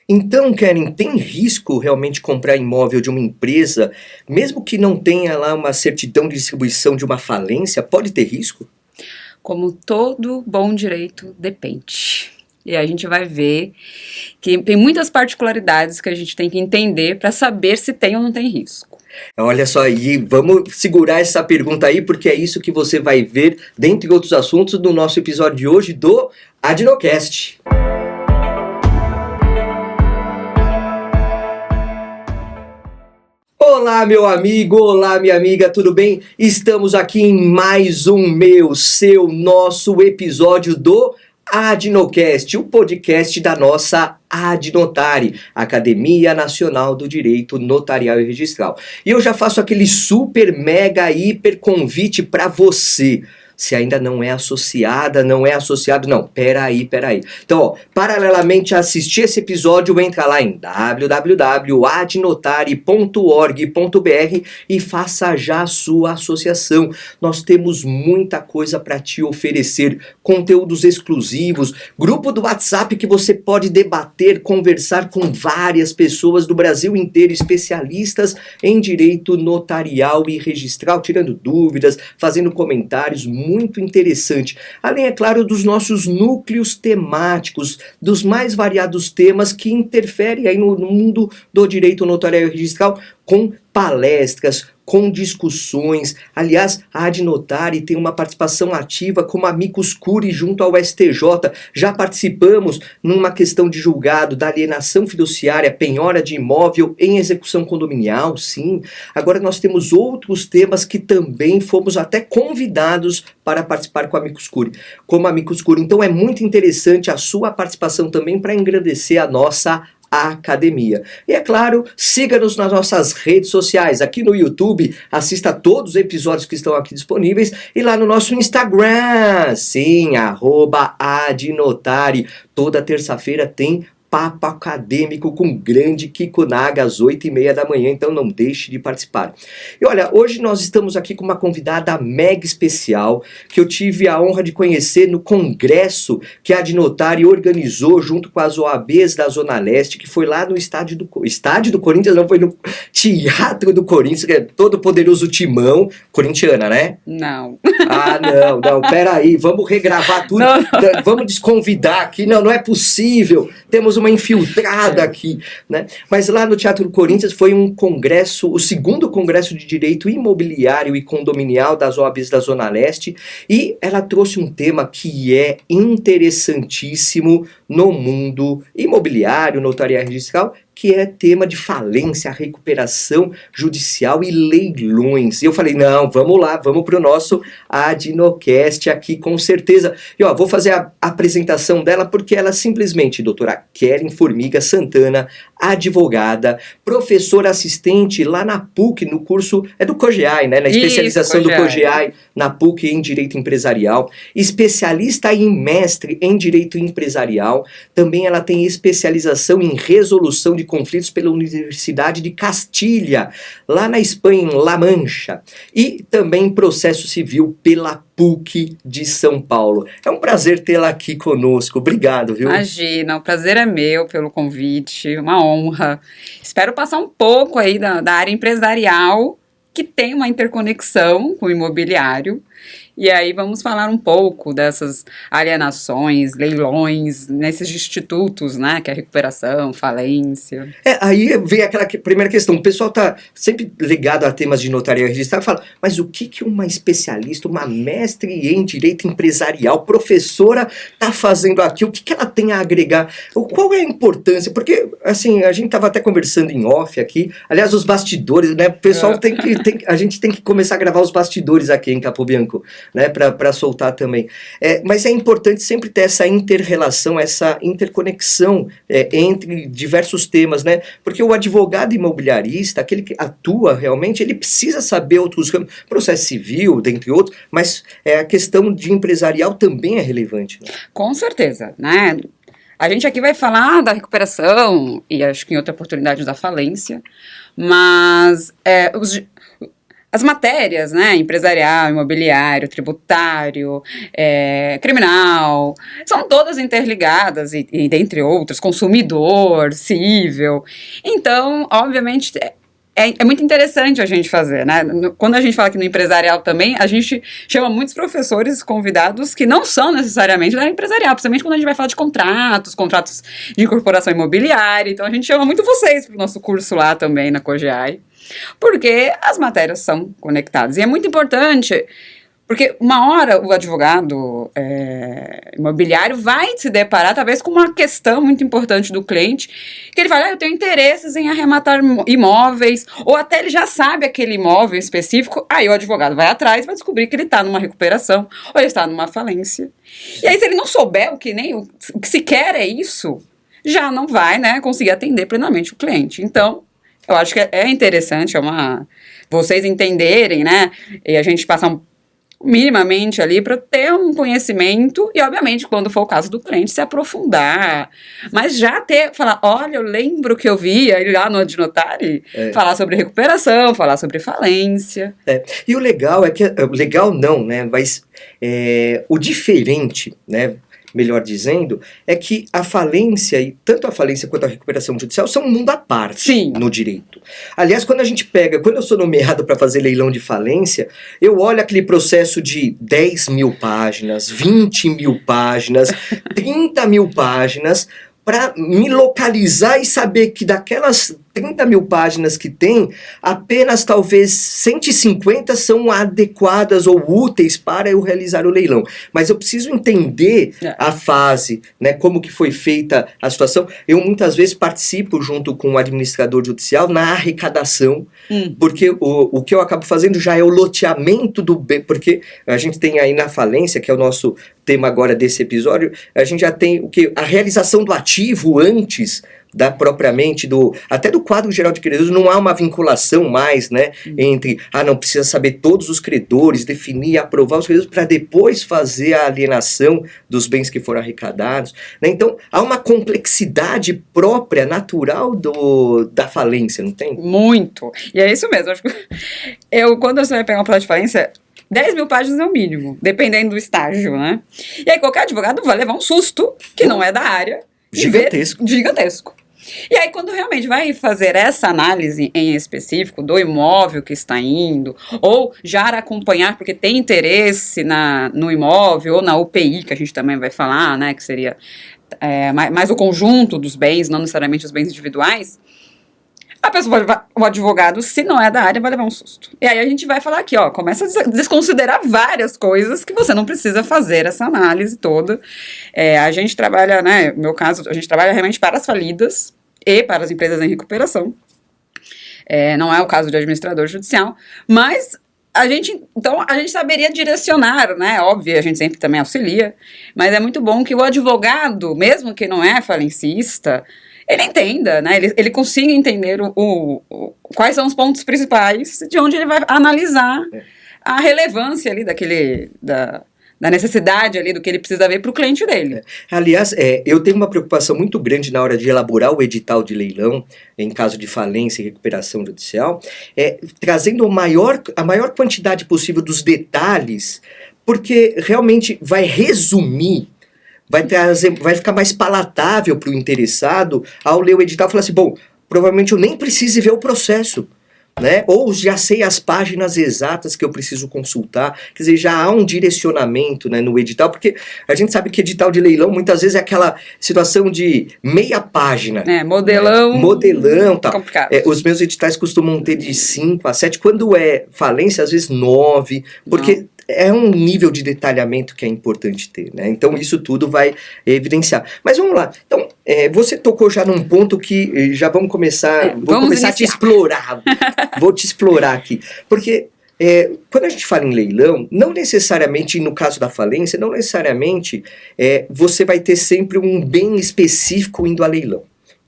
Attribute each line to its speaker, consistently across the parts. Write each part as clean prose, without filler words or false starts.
Speaker 1: Então, Karen, tem risco realmente comprar imóvel de uma empresa, mesmo que não tenha lá uma certidão de distribuição de uma falência, pode ter risco?
Speaker 2: Como todo bom direito, depende. E a gente vai ver que tem muitas particularidades que a gente tem que entender para saber se tem ou não tem risco.
Speaker 1: Olha só aí, vamos segurar essa pergunta aí, porque é isso que você vai ver, dentre outros assuntos, no nosso episódio de hoje do Adnocast. Olá, meu amigo, olá, minha amiga, tudo bem? Estamos aqui em mais um nosso episódio do Adnocast, o podcast da nossa Adnotari, Academia Nacional do Direito Notarial e Registral. E eu já faço aquele super, mega, hiper convite para você. Se ainda não é associada, não é associado, não, peraí. Então, ó, paralelamente a assistir esse episódio, entra lá em www.adnotari.org.br e faça já a sua associação. Nós temos muita coisa para te oferecer, conteúdos exclusivos, grupo do WhatsApp que você pode debater, conversar com várias pessoas do Brasil inteiro, especialistas em direito notarial e registral, tirando dúvidas, fazendo comentários, muito interessante. Além, é claro, dos nossos núcleos temáticos, dos mais variados temas que interferem aí no mundo do direito notarial e registral, com palestras, com discussões. Aliás, a Adnotari tem uma participação ativa como amicus curiae junto ao STJ. Já participamos numa questão de julgado da alienação fiduciária, penhora de imóvel em execução condominial, sim. Agora nós temos outros temas que também fomos até convidados para participar com a amicus curiae, como amicus curiae. Então é muito interessante a sua participação também para engrandecer a nossa academia. E é claro, siga-nos nas nossas redes sociais, aqui no YouTube, assista a todos os episódios que estão aqui disponíveis e lá no nosso Instagram, sim, @adnotari, toda terça-feira tem papo acadêmico com o grande Kiko Naga às 8h30 da manhã, então não deixe de participar. E olha, hoje nós estamos aqui com uma convidada mega especial que eu tive a honra de conhecer no congresso que a Adnotari organizou junto com as OABs da Zona Leste, que foi lá no estádio do Corinthians, não, foi no Teatro do Corinthians, que é todo poderoso timão, corintiana, né?
Speaker 2: Não.
Speaker 1: Ah, não, peraí, vamos regravar tudo, vamos desconvidar aqui, não é possível, temos uma infiltrada aqui, né? Mas lá no Teatro do Corinthians foi um congresso, o segundo congresso de direito imobiliário e condominial das OABs da Zona Leste, e ela trouxe um tema que é interessantíssimo no mundo imobiliário, notarial e registral, que é tema de falência, recuperação judicial e leilões. E eu falei, não, vamos lá, vamos para o nosso Adnocast aqui, com certeza. E ó, vou fazer a apresentação dela porque ela simplesmente, doutora Karen Formiga Santana, advogada, professora assistente lá na PUC, no curso, é do COGEAI, né? Na especialização do COGEAI, na PUC em Direito Empresarial, especialista e mestre em Direito Empresarial, também ela tem especialização em resolução de conflitos pela Universidade de Castilha, lá na Espanha, em La Mancha, e também processo civil pela PUC de São Paulo. É um prazer tê-la aqui conosco. Obrigado, viu?
Speaker 2: Imagina, o prazer é meu pelo convite, uma honra. Espero passar um pouco aí da área empresarial, que tem uma interconexão com o imobiliário. E aí vamos falar um pouco dessas alienações, leilões, nesses institutos, né, que é recuperação, falência.
Speaker 1: Aí vem aquela primeira questão, o pessoal tá sempre ligado a temas de notarial e registral e fala, mas o que uma especialista, uma mestre em direito empresarial, professora, tá fazendo aqui? O que ela tem a agregar? Qual é a importância? Porque, assim, a gente tava até conversando em off aqui, aliás, os bastidores, né, o pessoal a gente tem que começar a gravar os bastidores aqui em Capobianco, né, para soltar também. Mas é importante sempre ter essa inter-relação, essa interconexão entre diversos temas, né? Porque o advogado imobiliarista, aquele que atua realmente, ele precisa saber outros ramos, processo civil, dentre outros, mas a questão de empresarial também é relevante. Né?
Speaker 2: Com certeza, né? A gente aqui vai falar da recuperação, e acho que em outra oportunidade da falência, mas as matérias, né, empresarial, imobiliário, tributário, criminal, são todas interligadas, e dentre outras, consumidor, cível. Então, obviamente, é muito interessante a gente fazer, né? Quando a gente fala aqui no empresarial também, a gente chama muitos professores convidados que não são necessariamente da área empresarial, principalmente quando a gente vai falar de contratos de incorporação imobiliária. Então a gente chama muito vocês para o nosso curso lá também na COGEAI, porque as matérias são conectadas. E é muito importante, porque uma hora o advogado imobiliário vai se deparar talvez com uma questão muito importante do cliente, que ele fala, eu tenho interesses em arrematar imóveis, ou até ele já sabe aquele imóvel específico, aí o advogado vai atrás e vai descobrir que ele está numa recuperação, ou ele está numa falência. E aí se ele não souber o que se quer é isso, já não vai, né, conseguir atender plenamente o cliente. Então, eu acho que é interessante, vocês entenderem, né, e a gente passar minimamente ali para ter um conhecimento e, obviamente, quando for o caso do cliente, se aprofundar. Mas já falar, olha, eu lembro que eu vi aí lá no Adnotare falar sobre recuperação, falar sobre falência.
Speaker 1: E o legal é que, legal não, né, mas o diferente, né, melhor dizendo, é que a falência, e tanto a falência quanto a recuperação judicial, são um mundo à parte no direito. Aliás, quando eu sou nomeado para fazer leilão de falência, eu olho aquele processo de 10 mil páginas, 20 mil páginas, 30 mil páginas, para me localizar e saber que daquelas 30 mil páginas que tem, apenas talvez 150 são adequadas ou úteis para eu realizar o leilão. Mas eu preciso entender a fase, né, como que foi feita a situação. Eu muitas vezes participo junto com o administrador judicial na arrecadação, porque o que eu acabo fazendo já é o loteamento do bem, porque a gente tem aí na falência, que é o nosso tema agora desse episódio, a gente já tem a realização do ativo antes propriamente até do quadro geral de credores. Não há uma vinculação mais, né, entre, não precisa saber todos os credores, definir e aprovar os credores para depois fazer a alienação dos bens que foram arrecadados, né? Então, há uma complexidade própria, natural da falência, não tem?
Speaker 2: Muito. E é isso mesmo. Acho que quando você vai pegar um plano de falência, 10 mil páginas é o mínimo, dependendo do estágio, né? E aí qualquer advogado vai levar um susto, que não é da área. Gigantesco. E aí, quando realmente vai fazer essa análise em específico do imóvel que está indo, ou já acompanhar porque tem interesse no imóvel, ou na UPI, que a gente também vai falar, né, que seria mais o conjunto dos bens, não necessariamente os bens individuais, a pessoa, o advogado, se não é da área, vai levar um susto. E aí a gente vai falar aqui, começa a desconsiderar várias coisas que você não precisa fazer essa análise toda. A gente trabalha, né, no meu caso, a gente trabalha realmente para as falidas e para as empresas em recuperação. Não é o caso de administrador judicial, mas a gente saberia direcionar, né, óbvio, a gente sempre também auxilia, mas é muito bom que o advogado, mesmo que não é falencista, ele entenda, né? Ele consiga entender quais são os pontos principais de onde ele vai analisar a relevância ali da necessidade ali do que ele precisa ver para o cliente dele.
Speaker 1: Aliás, eu tenho uma preocupação muito grande na hora de elaborar o edital de leilão, em caso de falência e recuperação judicial, trazendo a maior quantidade possível dos detalhes, porque realmente vai resumir, vai ficar mais palatável para o interessado ao ler o edital e falar assim, bom, provavelmente eu nem preciso ver o processo, né? Ou já sei as páginas exatas que eu preciso consultar. Quer dizer, já há um direcionamento, né, no edital, porque a gente sabe que edital de leilão muitas vezes é aquela situação de meia página.
Speaker 2: Modelão.
Speaker 1: Né? Modelão, tal.
Speaker 2: Complicado.
Speaker 1: Os meus editais costumam ter de 5 a 7, quando é falência, às vezes 9, porque é um nível de detalhamento que é importante ter, né? Então isso tudo vai evidenciar. Mas vamos lá. Então, você tocou já num ponto que já vamos começar... Vou começar a te explorar. Vou te explorar aqui. Porque quando a gente fala em leilão, não necessariamente, no caso da falência, não necessariamente você vai ter sempre um bem específico indo a leilão,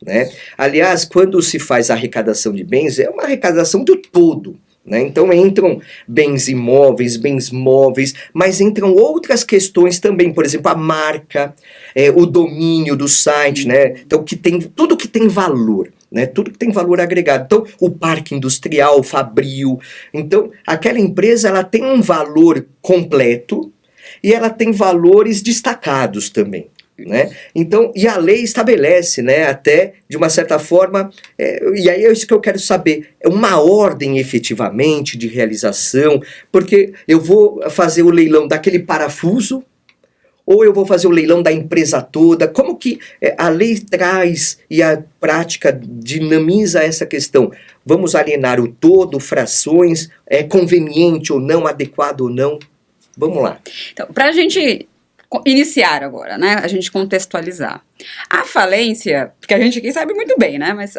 Speaker 1: né? Aliás, quando se faz a arrecadação de bens, é uma arrecadação do todo, né? Então entram bens imóveis, bens móveis, mas entram outras questões também, por exemplo, a marca, o domínio do site, né? Então tudo que tem valor. né? Tudo que tem valor agregado. Então, o parque industrial, o fabril. Então, aquela empresa ela tem um valor completo e ela tem valores destacados também. Né? Então, e a lei estabelece, né, até de uma certa forma, e aí é isso que eu quero saber, é uma ordem efetivamente de realização, porque eu vou fazer o leilão daquele parafuso, ou eu vou fazer o leilão da empresa toda. Como que a lei traz e a prática dinamiza essa questão? Vamos alienar o todo, frações, é conveniente ou não, adequado ou não? Vamos lá.
Speaker 2: Então, para a gente iniciar agora, né? A gente contextualizar. A falência, porque a gente aqui sabe muito bem, né? Mas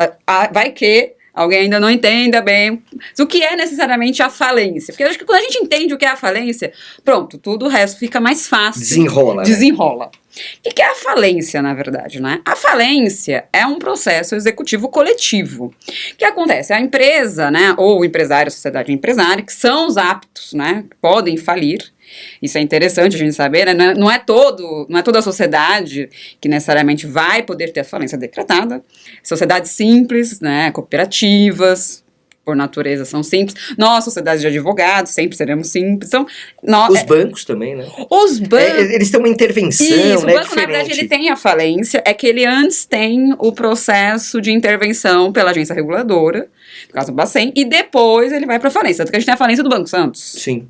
Speaker 2: vai que alguém ainda não entenda bem o que é necessariamente a falência. Porque eu acho que quando a gente entende o que é a falência, pronto, tudo o resto fica mais fácil.
Speaker 1: Desenrola.
Speaker 2: Desenrola. Né? O que é a falência, na verdade, né? A falência é um processo executivo coletivo. O que acontece? A empresa, né, ou o empresário, a sociedade empresária, que são os aptos, né, podem falir. Isso é interessante a gente saber, né? Não é toda a sociedade que necessariamente vai poder ter a falência decretada. Sociedades simples, né, cooperativas, por natureza são simples. Nós, sociedades de advogados, sempre seremos simples. Então,
Speaker 1: os bancos também, né?
Speaker 2: Os bancos...
Speaker 1: eles têm uma intervenção,
Speaker 2: isso,
Speaker 1: né,
Speaker 2: o banco, na verdade, ele tem a falência, é que ele antes tem o processo de intervenção pela agência reguladora, no caso do Bacen, e depois ele vai para a falência. Tanto que a gente tem a falência do Banco Santos.
Speaker 1: Sim.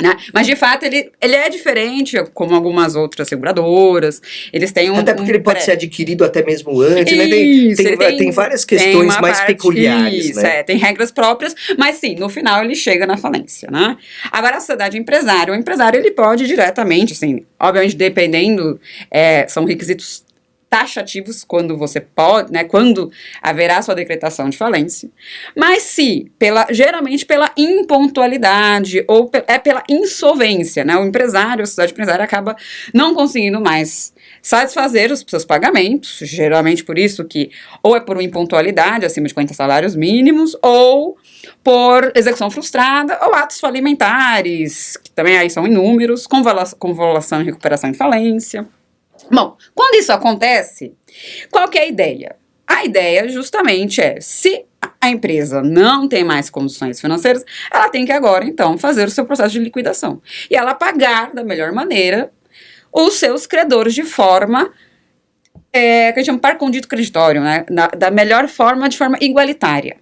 Speaker 2: Né? Mas, de fato, ele é diferente, como algumas outras seguradoras. Eles têm
Speaker 1: até porque ele pode ser adquirido até mesmo antes,
Speaker 2: isso,
Speaker 1: né? Tem várias questões mais peculiares.
Speaker 2: Isso,
Speaker 1: né?
Speaker 2: Tem regras próprias, mas sim, no final ele chega na falência, né? Agora, a sociedade empresária, o empresário ele pode diretamente, assim, obviamente dependendo, são requisitos taxativos quando você pode, né, quando haverá sua decretação de falência, mas se, geralmente pela impontualidade ou pela insolvência, né, o empresário, a sociedade empresária acaba não conseguindo mais satisfazer os seus pagamentos, geralmente por isso que ou é por uma impontualidade acima de 40 salários mínimos, ou por execução frustrada, ou atos falimentares, que também aí são inúmeros, convolução e recuperação em falência. Bom, quando isso acontece, qual que é a ideia? A ideia justamente é, se a empresa não tem mais condições financeiras, ela tem que agora, então, fazer o seu processo de liquidação. E ela pagar da melhor maneira os seus credores de forma, que a gente chama par condito creditório, né? Da melhor forma, de forma igualitária.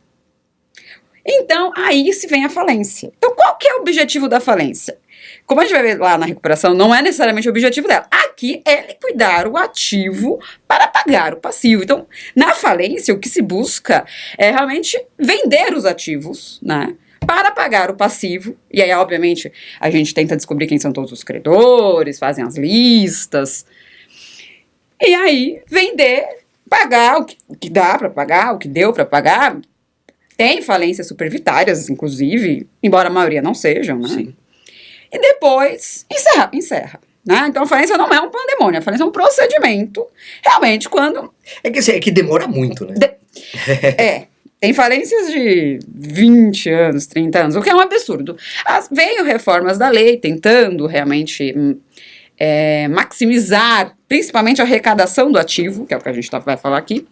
Speaker 2: Então, aí se vem a falência. Então, qual que é o objetivo da falência? Como a gente vai ver lá na recuperação, não é necessariamente o objetivo dela. Aqui é liquidar o ativo para pagar o passivo. Então, na falência, o que se busca é realmente vender os ativos, né, para pagar o passivo. E aí, obviamente, a gente tenta descobrir quem são todos os credores, fazem as listas. E aí, vender, pagar o que dá para pagar, o que deu para pagar. Tem falências supervitárias, inclusive, embora a maioria não sejam, né? Sim. E depois encerra. Né? Então a falência não é um pandemônio, a falência é um procedimento, realmente, quando...
Speaker 1: É que demora muito, né?
Speaker 2: Tem falências de 20 anos, 30 anos, o que é um absurdo. Veio reformas da lei tentando realmente maximizar, principalmente a arrecadação do ativo, que é o que a gente vai falar aqui,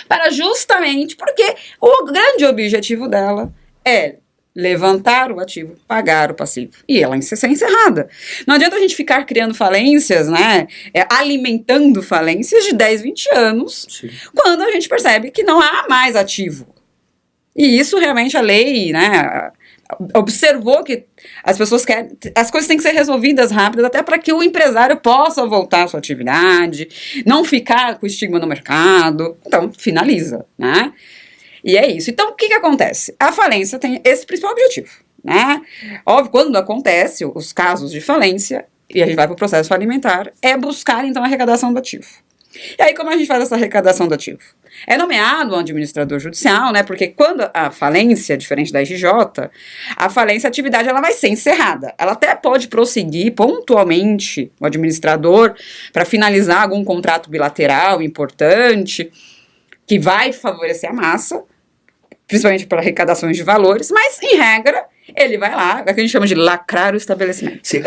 Speaker 2: para justamente porque o grande objetivo dela é levantar o ativo, pagar o passivo. E ela ser encerrada. Não adianta a gente ficar criando falências, né? Alimentando falências de 10, 20 anos, sim, quando a gente percebe que não há mais ativo. E isso realmente a lei, né, observou que as pessoas querem, as coisas têm que ser resolvidas rápidas, até para que o empresário possa voltar à sua atividade, não ficar com estigma no mercado. Então, finaliza, né? E é isso. Então, o que acontece? A falência tem esse principal objetivo, né? Óbvio, quando acontece os casos de falência, e a gente vai para o processo falimentar, é buscar, então, a arrecadação do ativo. E aí, como a gente faz essa arrecadação do ativo? É nomeado um administrador judicial, né? Porque quando a falência, diferente da RJ, a falência, a atividade, ela vai ser encerrada. Ela até pode prosseguir pontualmente o administrador para finalizar algum contrato bilateral importante, que vai favorecer a massa, principalmente para arrecadações de valores, mas, em regra, ele vai lá, é o que a gente chama de lacrar o estabelecimento.
Speaker 1: Sim.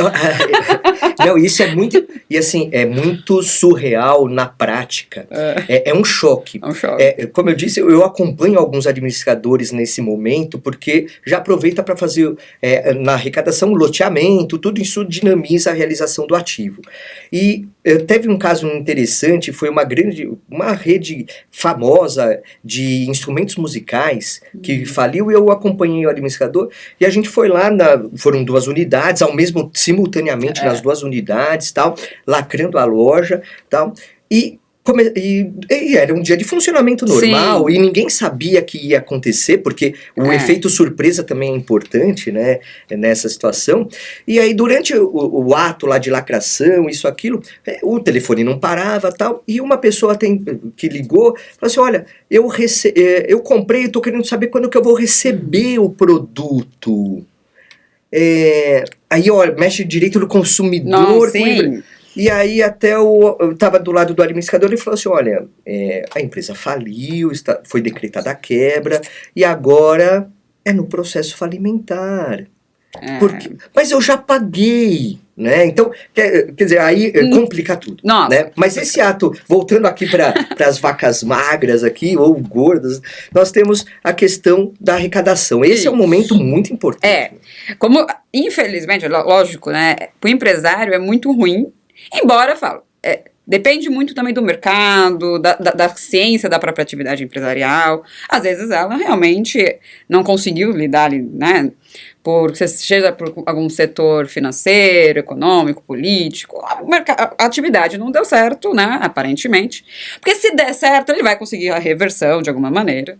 Speaker 1: Não, isso é muito, e assim, é muito surreal na prática. É um choque.
Speaker 2: É um choque.
Speaker 1: Como eu disse, eu acompanho alguns administradores nesse momento, porque já aproveita para fazer na arrecadação, loteamento, tudo isso dinamiza a realização do ativo. E teve um caso interessante, foi uma rede famosa de instrumentos musicais que faliu, e eu acompanhei o administrador, e a gente foi lá, foram 2 unidades, simultaneamente nas 2 unidades, tal, lacrando a loja, tal, e era um dia de funcionamento normal. Sim. E ninguém sabia que ia acontecer, porque o efeito surpresa também é importante, né, nessa situação. E aí, durante o ato lá de lacração, isso, aquilo, o telefone não parava, tal, e uma pessoa que ligou, falou assim, olha, eu comprei, estou querendo saber quando que eu vou receber o produto. Aí, ó, mexe direito do consumidor.
Speaker 2: Não,
Speaker 1: e aí até eu estava do lado do administrador, ele falou assim, olha, a empresa faliu, foi decretada a quebra, e agora é no processo falimentar. Mas eu já paguei, né? Então, quer dizer, aí complica tudo.
Speaker 2: Nossa.
Speaker 1: Né? Mas esse ato, voltando aqui para as vacas magras aqui, ou gordas, nós temos a questão da arrecadação. Esse é um momento muito importante.
Speaker 2: Como, infelizmente, lógico, né? Para o empresário é muito ruim, embora, eu falo, depende muito também do mercado, da ciência da própria atividade empresarial. Às vezes ela realmente não conseguiu lidar, né? Seja por algum setor financeiro, econômico, político, a atividade não deu certo, né, aparentemente, porque se der certo, ele vai conseguir a reversão de alguma maneira,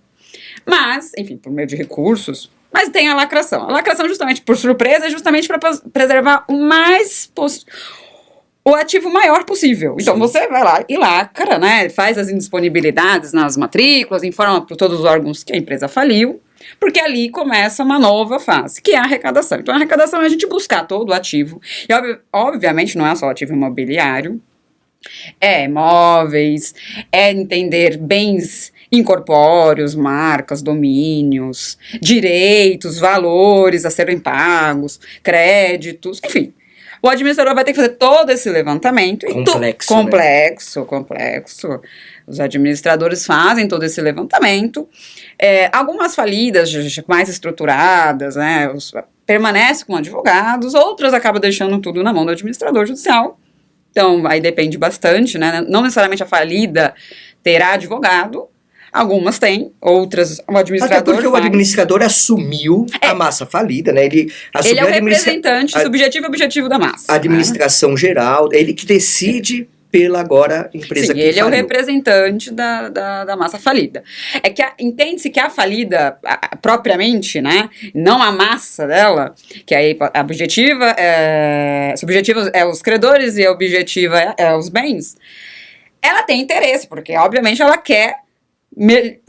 Speaker 2: mas, enfim, por meio de recursos, mas tem a lacração justamente por surpresa, justamente para preservar o ativo maior possível. Então, você vai lá e lacra, né, faz as indisponibilidades nas matrículas, informa para todos os órgãos que a empresa faliu, porque ali começa uma nova fase, que é a arrecadação. Então, a arrecadação é a gente buscar todo o ativo, e obviamente não é só o ativo imobiliário, imóveis, entender bens incorpóreos, marcas, domínios, direitos, valores a serem pagos, créditos, enfim. O administrador vai ter que fazer todo esse levantamento. Complexo. Os administradores fazem todo esse levantamento. Algumas falidas mais estruturadas, né, permanecem com advogados, outras acabam deixando tudo na mão do administrador judicial. Então, aí depende bastante, né? Não necessariamente a falida terá advogado. Algumas têm, outras o administrador
Speaker 1: Até porque o administrador assumiu a massa falida, né? Ele
Speaker 2: é o representante subjetivo da massa.
Speaker 1: A administração geral, ele que decide pela agora empresa que
Speaker 2: ele
Speaker 1: faliu.
Speaker 2: É o representante da massa falida. Entende-se que a falida, propriamente, né? Não a massa dela, que aí a objetiva subjetiva é os credores e a objetiva é os bens, ela tem interesse, porque obviamente ela quer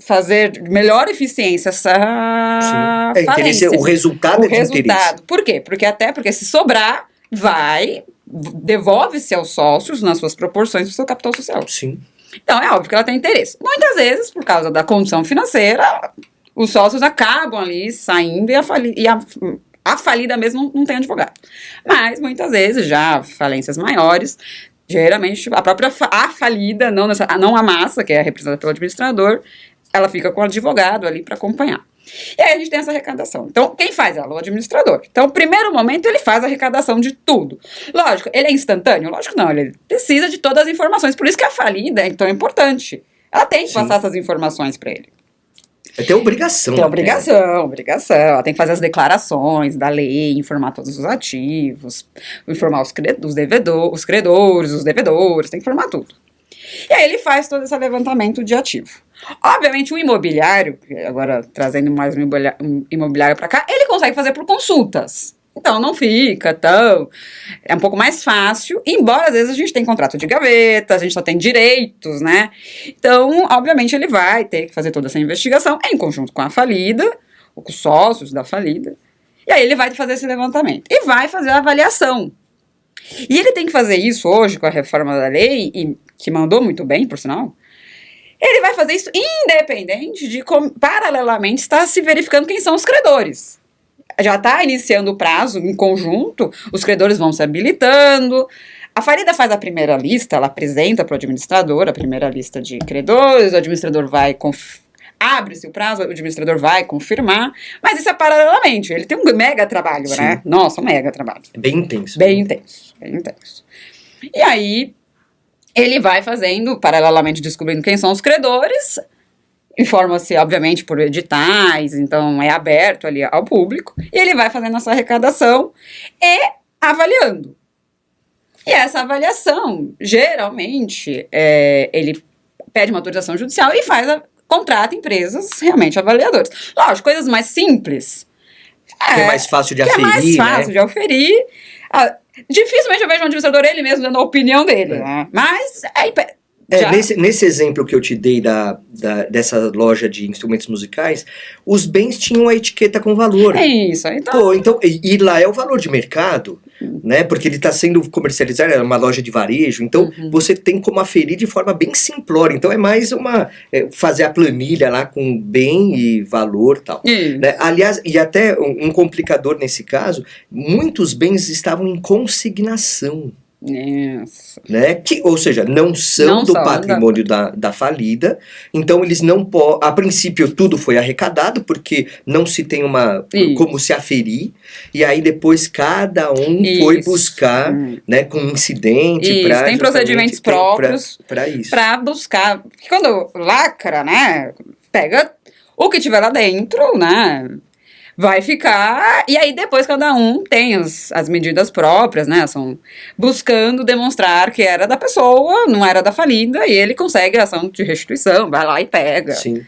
Speaker 2: fazer melhor eficiência essa falência.
Speaker 1: O resultado é de interesse.
Speaker 2: Por quê? Porque se sobrar, devolve-se aos sócios nas suas proporções do seu capital social.
Speaker 1: Sim.
Speaker 2: Então, é óbvio que ela tem interesse. Muitas vezes, por causa da condição financeira, os sócios acabam ali saindo e a falida mesmo não tem advogado. Mas, muitas vezes, já falências maiores, geralmente, a falida, não a massa, que é representada pelo administrador, ela fica com o advogado ali para acompanhar. E aí a gente tem essa arrecadação. Então, quem faz ela? O administrador. Então, no primeiro momento, ele faz a arrecadação de tudo. Lógico, ele é instantâneo? Lógico que não, ele precisa de todas as informações. Por isso que a falida é tão importante. Ela tem que passar essas informações para ele.
Speaker 1: Tem obrigação.
Speaker 2: Tem obrigação. Ela tem que fazer as declarações da lei, informar todos os ativos, informar os credores, os devedores, tem que informar tudo. E aí ele faz todo esse levantamento de ativo. Obviamente o imobiliário, agora trazendo mais um imobiliário para cá, ele consegue fazer por consultas. Então não fica tão... É um pouco mais fácil, embora às vezes a gente tem contrato de gaveta, a gente só tem direitos, né? Então, obviamente, ele vai ter que fazer toda essa investigação em conjunto com a falida, ou com os sócios da falida, e aí ele vai fazer esse levantamento. E vai fazer a avaliação. E ele tem que fazer isso hoje com a reforma da lei, e que mandou muito bem, por sinal. Ele vai fazer isso independente de, paralelamente, estar se verificando quem são os credores. já está iniciando o prazo em conjunto, os credores vão se habilitando. A falida faz a primeira lista, ela apresenta para o administrador a primeira lista de credores, o administrador vai abre-se o prazo, o administrador vai confirmar, mas isso é paralelamente, ele tem um mega trabalho,
Speaker 1: Sim.
Speaker 2: né? Nossa, um mega trabalho.
Speaker 1: Bem intenso.
Speaker 2: Bem intenso, bem intenso. E aí, ele vai fazendo, paralelamente descobrindo quem são os credores, informa-se, obviamente, por editais, então é aberto ali ao público, e ele vai fazendo essa arrecadação e avaliando. E essa avaliação, geralmente, ele pede uma autorização judicial e contrata empresas realmente avaliadoras. Lógico, coisas mais simples.
Speaker 1: Que é mais fácil de aferir,
Speaker 2: é mais fácil
Speaker 1: né?
Speaker 2: de aferir. Dificilmente eu vejo um administrador ele mesmo dando a opinião dele, né? Mas aí
Speaker 1: Nesse exemplo que eu te dei dessa loja de instrumentos musicais, os bens tinham a etiqueta com valor.
Speaker 2: é isso. Então,
Speaker 1: Pô, então, e lá é o valor de mercado, né? Porque ele está sendo comercializado, é uma loja de varejo, então você tem como aferir de forma bem simplória. Então é mais fazer a planilha lá com bem e valor e tal. Né? Aliás, e até um complicador nesse caso, muitos bens estavam em consignação.
Speaker 2: Isso.
Speaker 1: Né? Ou seja, não são do patrimônio da falida, então eles não podem. A princípio, tudo foi arrecadado, porque não se tem como se aferir, e aí depois cada um foi buscar, né, com incidente.
Speaker 2: Tem procedimentos próprios
Speaker 1: para isso.
Speaker 2: Para buscar. Porque quando lacra, né, pega o que tiver lá dentro, né? Vai ficar, e aí depois cada um tem as medidas próprias, né, são buscando demonstrar que era da pessoa, não era da falida, e ele consegue a ação de restituição, vai lá e pega.
Speaker 1: Sim.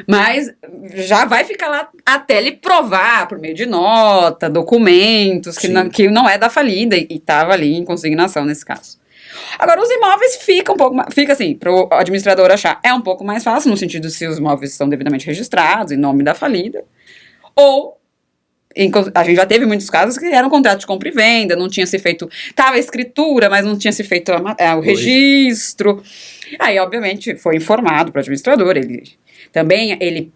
Speaker 2: Mas já vai ficar lá até ele provar, por meio de nota, documentos, que não é da falida e estava ali em consignação nesse caso. Agora, os imóveis fica assim, para o administrador achar, é um pouco mais fácil, no sentido se os imóveis estão devidamente registrados, em nome da falida. Ou, a gente já teve muitos casos que eram contratos de compra e venda, não tinha se feito, estava a escritura, mas não tinha se feito o registro. Aí, obviamente, foi informado para o administrador, ele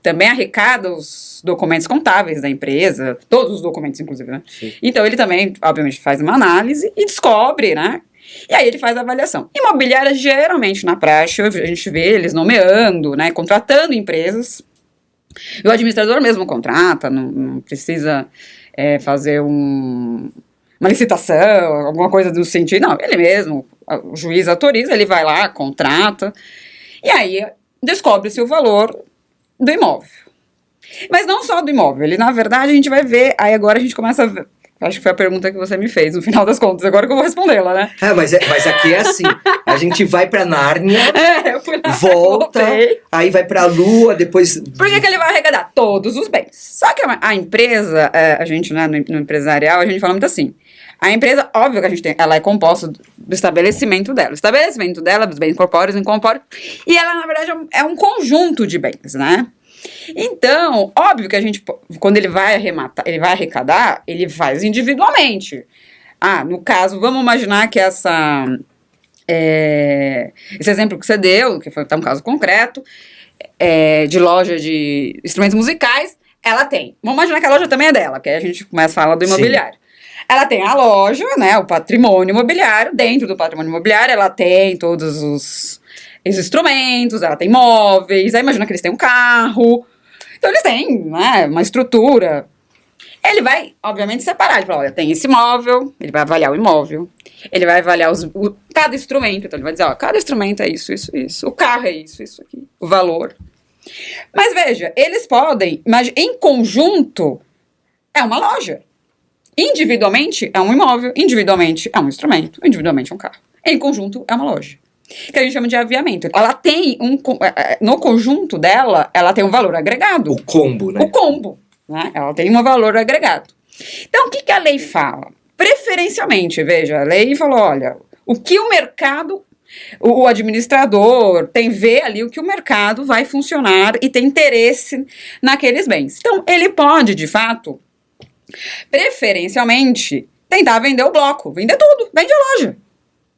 Speaker 2: também arrecada os documentos contábeis da empresa, todos os documentos, inclusive, né? Sim. Então, ele também, obviamente, faz uma análise e descobre, né? E aí ele faz a avaliação. Imobiliária, geralmente, na praxe, a gente vê eles nomeando, né, contratando empresas. E o administrador mesmo contrata, não precisa fazer uma licitação, alguma coisa do sentido. Não, ele mesmo, o juiz autoriza, ele vai lá, contrata, e aí descobre-se o valor do imóvel. Mas não só do imóvel, na verdade a gente vai ver, aí agora a gente começa a ver. Acho que foi a pergunta que você me fez, no final das contas. Agora que eu vou respondê-la, né?
Speaker 1: Mas aqui é assim. A gente vai pra Nárnia,
Speaker 2: eu fui lá,
Speaker 1: volta, aí vai pra Lua, depois...
Speaker 2: Por que ele vai arrecadar? Todos os bens. Só que a empresa, a gente, né, no empresarial, a gente fala muito assim. A empresa, óbvio que a gente tem, ela é composta do estabelecimento dela. O estabelecimento dela, dos bens corpóreos e incorpóreos. E ela, na verdade, é um conjunto de bens, né? Então, óbvio que a gente, quando ele vai arrecadar, ele faz individualmente. No caso, vamos imaginar que esse exemplo que você deu, que foi um caso concreto, de loja de instrumentos musicais, ela tem. Vamos imaginar que a loja também é dela, que aí a gente começa a falar do imobiliário. Sim. Ela tem a loja, né, o patrimônio imobiliário, dentro do patrimônio imobiliário ela tem todos os instrumentos, ela tem móveis, aí imagina que eles têm um carro, então eles têm, né, uma estrutura. Ele vai, obviamente, separar, ele fala, olha, tem esse móvel, ele vai avaliar o imóvel, ele vai avaliar cada instrumento, então ele vai dizer, ó, cada instrumento é isso, isso, isso, o carro é isso, isso aqui, o valor. Mas veja, eles podem, em conjunto, é uma loja. Individualmente é um imóvel, individualmente é um instrumento, individualmente é um carro. Em conjunto é uma loja. Que a gente chama de aviamento. Ela tem no conjunto dela, ela tem um valor agregado.
Speaker 1: O combo, né?
Speaker 2: O combo, né? Ela tem um valor agregado. Então, o que a lei fala? Preferencialmente, veja, a lei falou, olha, o que o mercado, o administrador vê ali o que o mercado vai funcionar e tem interesse naqueles bens. Então, ele pode, de fato, preferencialmente, tentar vender o bloco, vender tudo, vende a loja.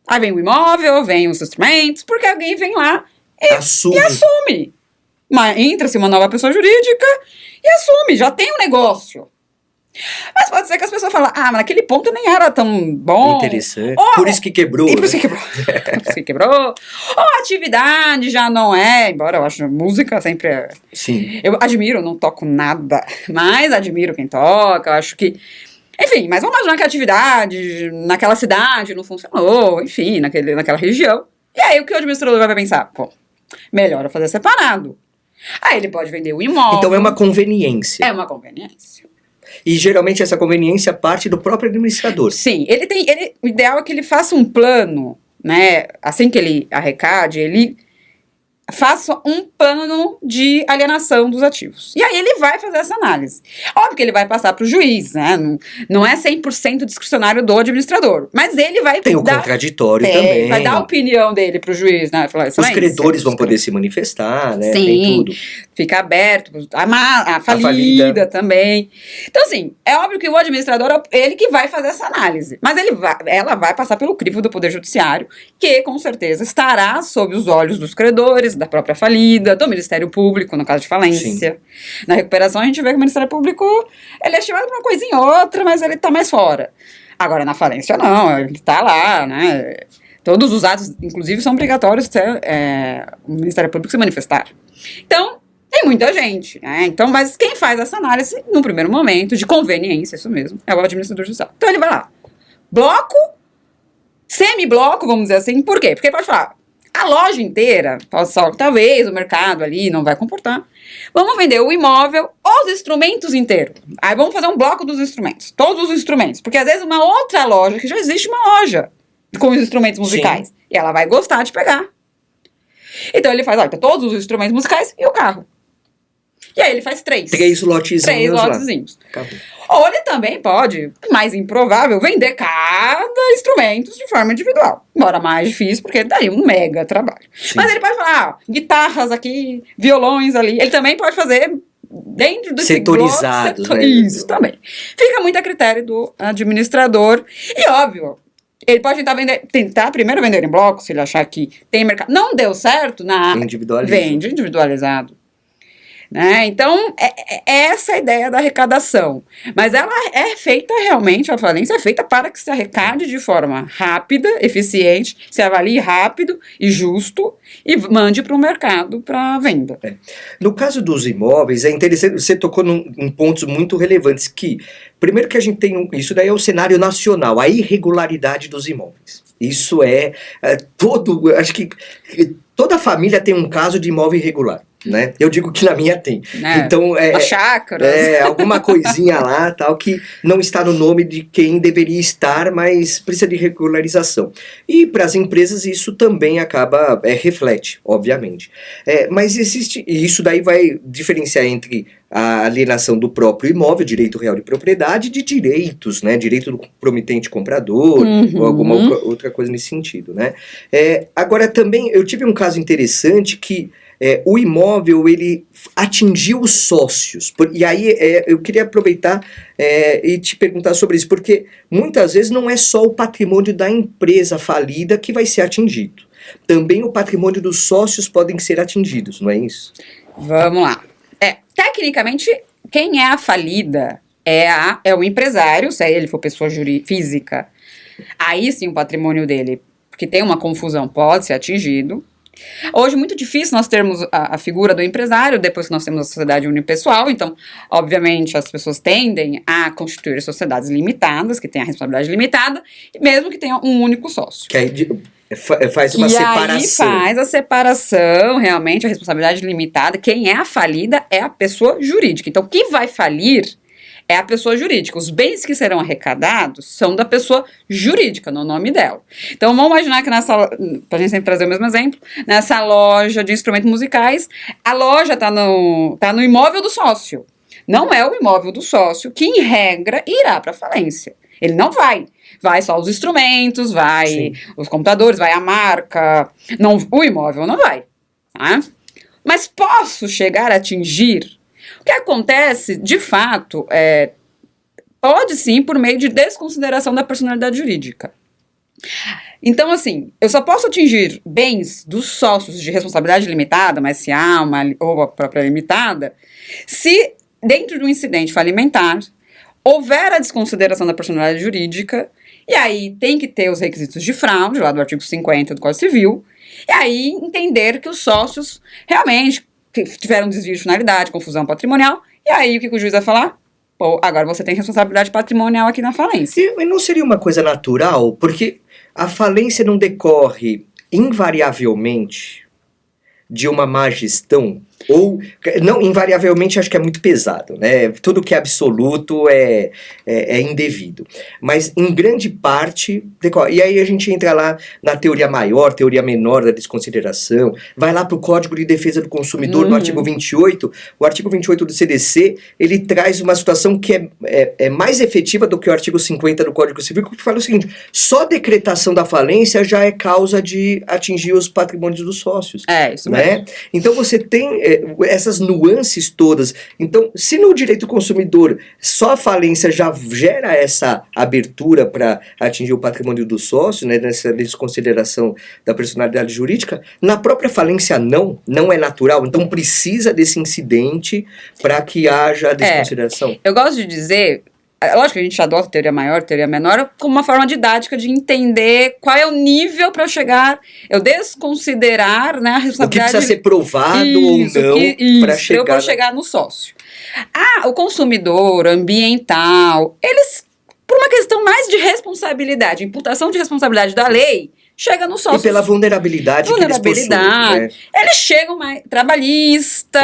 Speaker 2: Aí vem o imóvel, vem os instrumentos, porque alguém vem lá e assume. Entra-se uma nova pessoa jurídica e assume, já tem um negócio. Mas pode ser que as pessoas falem, mas naquele ponto nem era tão bom.
Speaker 1: Interessante.
Speaker 2: Ou,
Speaker 1: por isso que quebrou.
Speaker 2: E por isso que quebrou. Por isso que quebrou. Ou a atividade já não é, embora eu acho música sempre é.
Speaker 1: Sim.
Speaker 2: Eu admiro, não toco nada, mas admiro quem toca, eu acho que. Enfim, mas vamos imaginar que a atividade naquela cidade não funcionou, enfim, naquela região. E aí o que o administrador vai pensar? Pô, melhor eu fazer separado. Aí ele pode vender o imóvel.
Speaker 1: Então é uma conveniência.
Speaker 2: É uma conveniência.
Speaker 1: E geralmente essa conveniência parte do próprio administrador.
Speaker 2: Sim, o ideal é que ele faça um plano, né? Assim que ele arrecade, ele faça um plano de alienação dos ativos. E aí ele vai fazer essa análise. Óbvio que ele vai passar para o juiz, né? Não é 100% discricionário do administrador, mas ele vai
Speaker 1: Tem o contraditório também.
Speaker 2: Vai dar a opinião dele para o juiz, né? Falar,
Speaker 1: os credores vão poder se manifestar, né?
Speaker 2: Sim,
Speaker 1: tem tudo.
Speaker 2: Fica aberto, a falida também. Então, assim, é óbvio que o administrador é ele que vai fazer essa análise, mas ela vai passar pelo crivo do Poder Judiciário, que com certeza estará sob os olhos dos credores, da própria falida, do Ministério Público, no caso de falência. Sim. Na recuperação, a gente vê que o Ministério Público ele é estimado para uma coisinha ou outra, mas ele está mais fora. Agora, na falência, não, ele está lá, né? Todos os atos, inclusive, são obrigatórios o Ministério Público se manifestar. Então, tem muita gente, né? Então, mas quem faz essa análise, no primeiro momento, de conveniência, isso mesmo, é o administrador judicial. Então, ele vai lá. Bloco, semi-bloco, vamos dizer assim. Por quê? Porque ele pode falar, a loja inteira, talvez o mercado ali não vai comportar. Vamos vender o imóvel, os instrumentos inteiros. Aí vamos fazer um bloco dos instrumentos, todos os instrumentos. Porque às vezes uma outra loja, que já existe uma loja com os instrumentos musicais, sim, e ela vai gostar de pegar. Então ele faz, então, todos os instrumentos musicais e o carro. E aí ele faz 3 lotezinhos. Acabou. Ou ele também pode, mais improvável, vender cada instrumento de forma individual. Embora mais difícil, porque daria um mega trabalho. Sim. Mas ele pode falar, guitarras aqui, violões ali. Ele também pode fazer dentro do
Speaker 1: setorizados, né?
Speaker 2: Isso também. Fica muito a critério do administrador. E óbvio, ele pode tentar primeiro vender em bloco, se ele achar que tem mercado. Não deu certo, vende individualizado. Né? Então, é essa a ideia da arrecadação. Mas ela é feita realmente, a falência é feita para que se arrecade de forma rápida, eficiente, se avalie rápido e justo e mande para o mercado para venda.
Speaker 1: No caso dos imóveis, é interessante, você tocou em pontos muito relevantes que, primeiro que a gente tem, isso daí é o cenário nacional, a irregularidade dos imóveis. Isso acho que toda família tem um caso de imóvel irregular. Né? Eu digo que na minha tem. Então,
Speaker 2: chácaras.
Speaker 1: Alguma coisinha lá, tal, que não está no nome de quem deveria estar, mas precisa de regularização. E para as empresas isso também reflete, obviamente. Mas existe, e isso daí vai diferenciar entre a alienação do próprio imóvel, direito real de propriedade, de direitos, né? Direito do promitente comprador, ou alguma outra coisa nesse sentido, né? Agora também, eu tive um caso interessante que o imóvel, ele atingiu os sócios. E aí, eu queria aproveitar e te perguntar sobre isso, porque muitas vezes não é só o patrimônio da empresa falida que vai ser atingido. Também o patrimônio dos sócios podem ser atingidos, não é isso?
Speaker 2: Vamos lá. Tecnicamente, quem é a falida é o empresário, se ele for pessoa física. Aí sim o patrimônio dele, porque tem uma confusão, pode ser atingido. Hoje é muito difícil nós termos a figura do empresário, depois que nós temos a sociedade unipessoal, então, obviamente, as pessoas tendem a constituir sociedades limitadas, que têm a responsabilidade limitada, mesmo que tenham um único sócio.
Speaker 1: Que aí faz uma separação.
Speaker 2: Aí faz a separação, realmente, a responsabilidade limitada. Quem é a falida é a pessoa jurídica. Então, quem vai falir é a pessoa jurídica. Os bens que serão arrecadados são da pessoa jurídica, no nome dela. Então, vamos imaginar que para a gente sempre trazer o mesmo exemplo, nessa loja de instrumentos musicais, a loja está no imóvel do sócio. Não é o imóvel do sócio que, em regra, irá para a falência. Ele não vai. Vai só os instrumentos, vai Sim. os computadores, vai a marca. Não, o imóvel não vai. Tá? Mas posso chegar a atingir. O que acontece, de fato, pode sim por meio de desconsideração da personalidade jurídica. Então, assim, eu só posso atingir bens dos sócios de responsabilidade limitada, mas se há ou a própria limitada, se dentro de um incidente falimentar, houver a desconsideração da personalidade jurídica, e aí tem que ter os requisitos de fraude, lá do artigo 50 do Código Civil, e aí entender que os sócios realmente tiveram desvio de finalidade, confusão patrimonial, e aí o que o juiz vai falar? Pô, agora você tem responsabilidade patrimonial aqui na falência.
Speaker 1: E não seria uma coisa natural? Porque a falência não decorre invariavelmente de uma má gestão, ou, não, invariavelmente acho que é muito pesado, né? Tudo que é absoluto é indevido. Mas, em grande parte, decorre. E aí a gente entra lá na teoria maior, teoria menor da desconsideração, vai lá para o Código de Defesa do Consumidor, no artigo 28. O artigo 28 do CDC, ele traz uma situação que é mais efetiva do que o artigo 50 do Código Civil, que fala o seguinte: só decretação da falência já é causa de atingir os patrimônios dos sócios.
Speaker 2: É, isso
Speaker 1: né?
Speaker 2: mesmo.
Speaker 1: Então você tem essas nuances todas. Então, se no direito do consumidor só a falência já gera essa abertura para atingir o patrimônio do sócio, né, nessa desconsideração da personalidade jurídica, na própria falência não é natural. Então precisa desse incidente para que haja a desconsideração.
Speaker 2: Eu gosto de dizer, lógico que a gente adota teoria maior, teoria menor, como uma forma didática de entender qual é o nível para eu desconsiderar, né, a responsabilidade.
Speaker 1: O que precisa ser provado ou não para chegar.
Speaker 2: Para eu chegar no sócio. O consumidor, ambiental, eles, por uma questão mais de responsabilidade, imputação de responsabilidade da lei, chega no sócio.
Speaker 1: E pela vulnerabilidade que eles possuem. Né?
Speaker 2: Eles chegam mais... Trabalhista.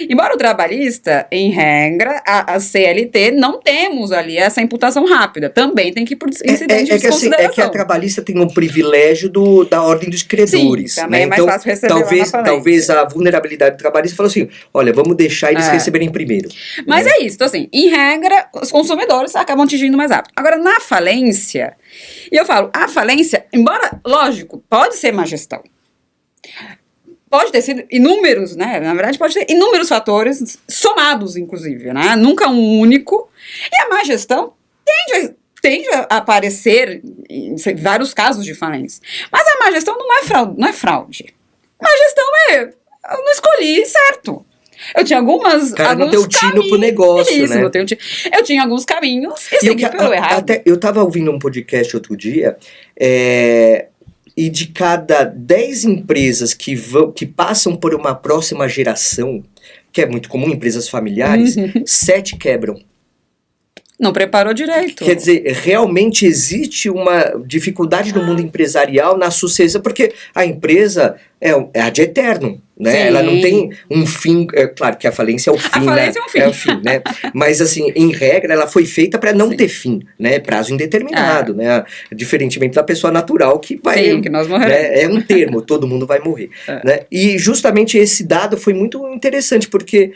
Speaker 2: Embora o trabalhista, em regra, a CLT, não temos ali essa imputação rápida. Também tem que ir por incidente de desconsideração.
Speaker 1: É que a trabalhista tem um privilégio da ordem dos credores.
Speaker 2: Sim, também, né? É mais fácil receber
Speaker 1: talvez a vulnerabilidade do trabalhista falou assim, olha, vamos deixar eles receberem primeiro.
Speaker 2: Mas é isso. Então, assim, em regra, os consumidores acabam atingindo mais rápido. Agora, na falência... E eu falo, a falência, embora, lógico, pode ser má gestão. Pode ter sido inúmeros, né? Na verdade, pode ter inúmeros fatores, somados, inclusive, né? Nunca um único. E a má gestão tende a aparecer em vários casos de falência. Mas a má gestão não é fraude. Má gestão eu não escolhi certo. Eu tinha alguns
Speaker 1: não tem o tino pro negócio, né?
Speaker 2: Eu tinha alguns caminhos e segui pelo errado.
Speaker 1: Eu tava ouvindo um podcast outro dia, e de cada 10 empresas que passam por uma próxima geração, que é muito comum, empresas familiares, 7 quebram.
Speaker 2: Não preparou direito.
Speaker 1: Quer dizer, realmente existe uma dificuldade no mundo empresarial na sucessão, porque a empresa é ad eterno, né? Sim. Ela não tem um fim, claro que a falência é o fim,
Speaker 2: a falência é um fim.
Speaker 1: É o fim, né? Mas assim, em regra, ela foi feita para não ter fim, né? Prazo indeterminado, né? Diferentemente da pessoa natural que vai...
Speaker 2: Sim, que nós morreremos.
Speaker 1: Né? É um termo, todo mundo vai morrer. Né? E justamente esse dado foi muito interessante, porque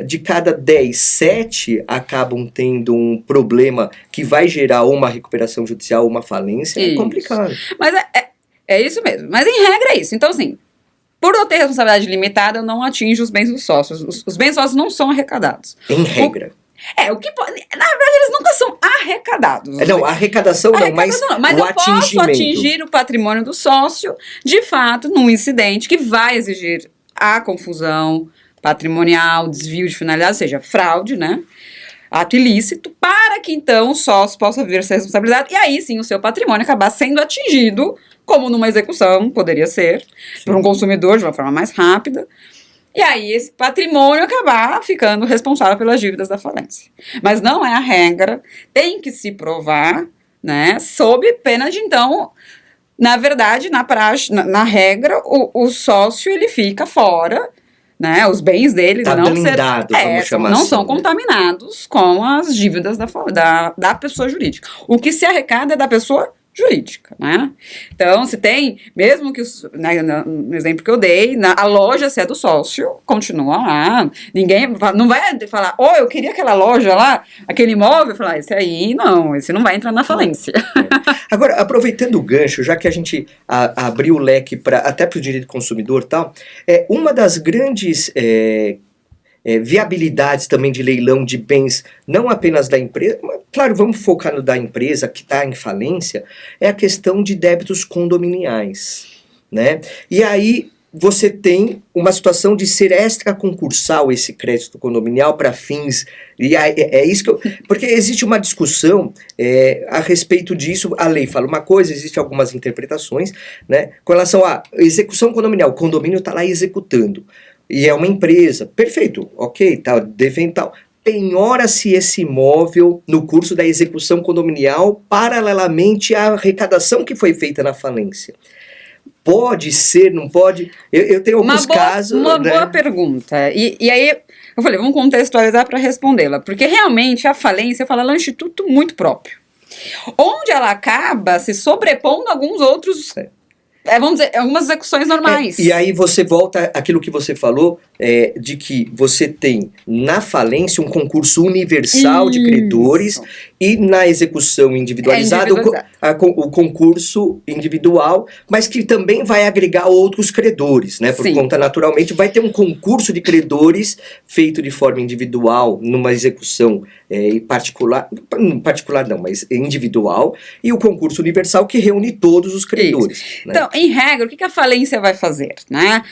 Speaker 1: de cada 10, 7 acabam tendo um problema que vai gerar ou uma recuperação judicial ou uma falência. Isso. É complicado.
Speaker 2: Mas é isso mesmo. Mas em regra é isso. Então, assim, por eu ter responsabilidade limitada, eu não atinjo os bens dos sócios. Os bens dos sócios não são arrecadados.
Speaker 1: Em regra.
Speaker 2: Na verdade, eles nunca são arrecadados.
Speaker 1: Não, a arrecadação não, mas o
Speaker 2: eu posso atingir o patrimônio do sócio, de fato, num incidente que vai exigir a confusão patrimonial, desvio de finalidade, ou seja, fraude, né? Ato ilícito, para que então o sócio possa vir essa responsabilidade e aí sim o seu patrimônio acabar sendo atingido, como numa execução, poderia ser, por um consumidor de uma forma mais rápida, e aí esse patrimônio acabar ficando responsável pelas dívidas da falência. Mas não é a regra, tem que se provar, né, sob pena de então, na verdade, na regra, o sócio ele fica fora, né, os bens dele não são contaminados com as dívidas da pessoa jurídica. O que se arrecada é da pessoa jurídica, né? Então, se tem, mesmo que, no exemplo que eu dei, a loja, se é do sócio, continua lá. Ninguém não vai falar, eu queria aquela loja lá, aquele imóvel, falar, esse aí não vai entrar na falência.
Speaker 1: Agora, aproveitando o gancho, já que a gente abriu o leque até para o direito do consumidor e tal, uma das grandes viabilidades também de leilão de bens, não apenas da empresa, mas, claro, vamos focar no da empresa que está em falência, é a questão de débitos condominiais, né? E aí, você tem uma situação de ser extraconcursal esse crédito condominial para fins... E é isso que eu... Porque existe uma discussão a respeito disso. A lei fala uma coisa, existem algumas interpretações, né? Com relação à execução condominial. O condomínio está lá executando. E é uma empresa. Perfeito, ok, tá, devendo tal. Penhora-se esse imóvel no curso da execução condominial paralelamente à arrecadação que foi feita na falência. Pode ser, não pode? Eu tenho alguns casos...
Speaker 2: Uma
Speaker 1: né?
Speaker 2: boa pergunta. E aí, eu falei, vamos contextualizar para respondê-la. Porque realmente a falência, ela é um instituto muito próprio. Onde ela acaba se sobrepondo a alguns outros... vamos dizer, algumas execuções normais.
Speaker 1: E aí você volta àquilo que você falou, de que você tem na falência um concurso universal de credores e na execução individualizada o concurso individual, mas que também vai agregar outros credores, né? Por conta, naturalmente, vai ter um concurso de credores feito de forma individual, numa execução particular não, mas individual, e o concurso universal que reúne todos os credores. Né?
Speaker 2: Então, em regra, o que a falência vai fazer, né?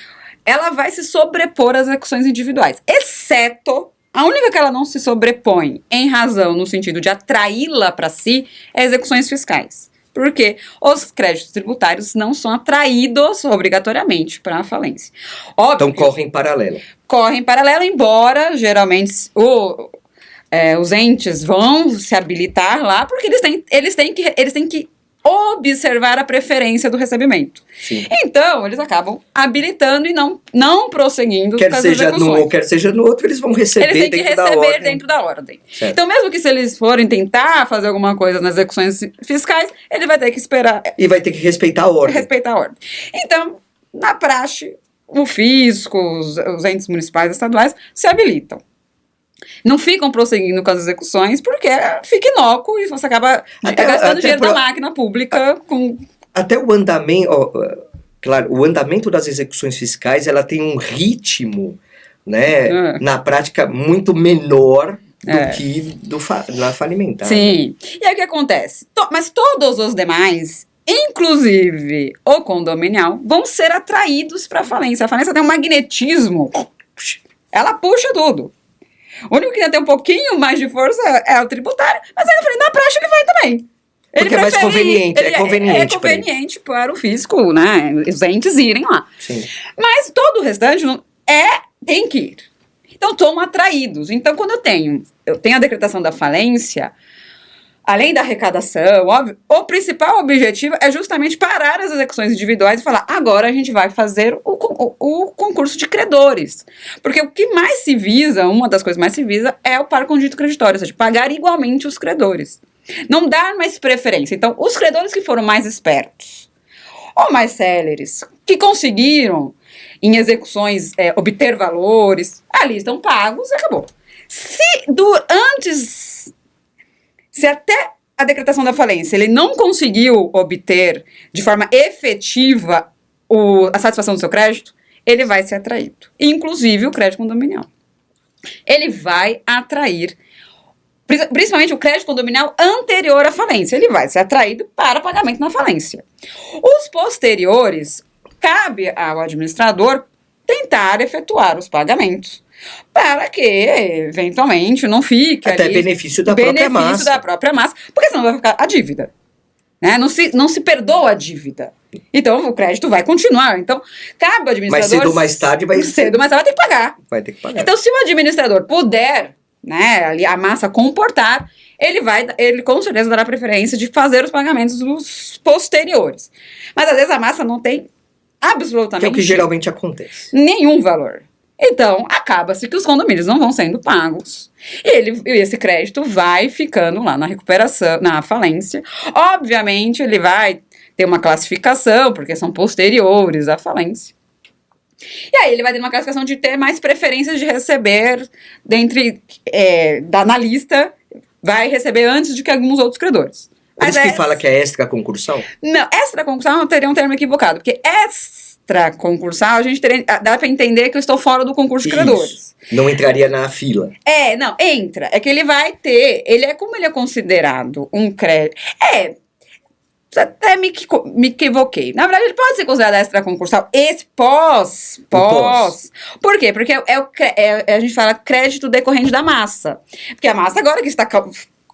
Speaker 2: Ela vai se sobrepor às execuções individuais, exceto a única que ela não se sobrepõe em razão, no sentido de atraí-la para si, é execuções fiscais. Porque os créditos tributários não são atraídos obrigatoriamente para a falência. Óbvio,
Speaker 1: então correm em paralelo.
Speaker 2: Correm em paralelo, embora geralmente os entes vão se habilitar lá, porque eles têm que observar a preferência do recebimento.
Speaker 1: Sim.
Speaker 2: Então, eles acabam habilitando e não prosseguindo com as execuções.
Speaker 1: Quer seja no outro, eles vão receber
Speaker 2: eles têm que
Speaker 1: dentro
Speaker 2: receber
Speaker 1: da ordem.
Speaker 2: dentro da ordem.
Speaker 1: Certo.
Speaker 2: Então, mesmo que se eles forem tentar fazer alguma coisa nas execuções fiscais, ele vai ter que esperar.
Speaker 1: E vai ter que respeitar a ordem.
Speaker 2: Respeitar a ordem. Então, na praxe, o fisco, os entes municipais e estaduais se habilitam. Não ficam prosseguindo com as execuções porque fica inócuo e você acaba gastando dinheiro da máquina pública com...
Speaker 1: Até o andamento, claro, o andamento das execuções fiscais, ela tem um ritmo, né, na prática muito menor do que na falimentar.
Speaker 2: Sim. E aí o que acontece? Mas todos os demais, inclusive o condominial, vão ser atraídos para a falência. A falência tem um magnetismo, ela puxa tudo. O único que ainda tem um pouquinho mais de força é o tributário, mas aí eu falei, na praxe ele vai também.
Speaker 1: Porque é mais conveniente, é
Speaker 2: conveniente para o fisco, né? Os entes irem lá.
Speaker 1: Sim.
Speaker 2: Mas todo o restante tem que ir. Então, estão atraídos. Então, quando eu tenho a decretação da falência, além da arrecadação, óbvio, o principal objetivo é justamente parar as execuções individuais e falar, agora a gente vai fazer o concurso de credores. Porque o que mais se visa, uma das coisas mais se visa, é o par condito creditório, ou seja, pagar igualmente os credores. Não dar mais preferência. Então, os credores que foram mais espertos, ou mais céleres, que conseguiram, em execuções, obter valores, ali estão pagos e acabou. Se até a decretação da falência ele não conseguiu obter de forma efetiva a satisfação do seu crédito, ele vai ser atraído. Inclusive o crédito condominial. Ele vai atrair, principalmente o crédito condominial anterior à falência. Ele vai ser atraído para pagamento na falência. Os posteriores, cabe ao administrador tentar efetuar os pagamentos, para que, eventualmente, não fique
Speaker 1: até
Speaker 2: ali...
Speaker 1: benefício da própria massa.
Speaker 2: Porque senão vai ficar a dívida. Né? Não se perdoa a dívida. Então, o crédito vai continuar. Então, cabe ao administrador...
Speaker 1: Mas cedo ou mais tarde vai...
Speaker 2: Cedo ou mais tarde vai ter que pagar.
Speaker 1: Vai ter que pagar.
Speaker 2: Então, se o administrador puder, né, ali a massa comportar, ele com certeza dará preferência de fazer os pagamentos dos posteriores. Mas, às vezes, a massa não tem absolutamente...
Speaker 1: Que é o que geralmente acontece.
Speaker 2: Nenhum valor. Então, acaba-se que os condomínios não vão sendo pagos. E esse crédito vai ficando lá na recuperação, na falência. Obviamente, ele vai ter uma classificação, porque são posteriores à falência. E aí, ele vai ter uma classificação de ter mais preferências de receber na lista, vai receber antes de que alguns outros credores.
Speaker 1: Por isso que fala que é extraconcursal?
Speaker 2: Não, extraconcursal não teria um termo equivocado, porque extraconcursal, a gente dá para entender que eu estou fora do concurso de credores.
Speaker 1: Não entraria na fila.
Speaker 2: Não, entra. É que ele vai ter, como ele é considerado um crédito... até me equivoquei. Na verdade, ele pode ser considerado extraconcursal. Esse pós. Por quê? Porque a gente fala crédito decorrente da massa. Porque a massa agora que está...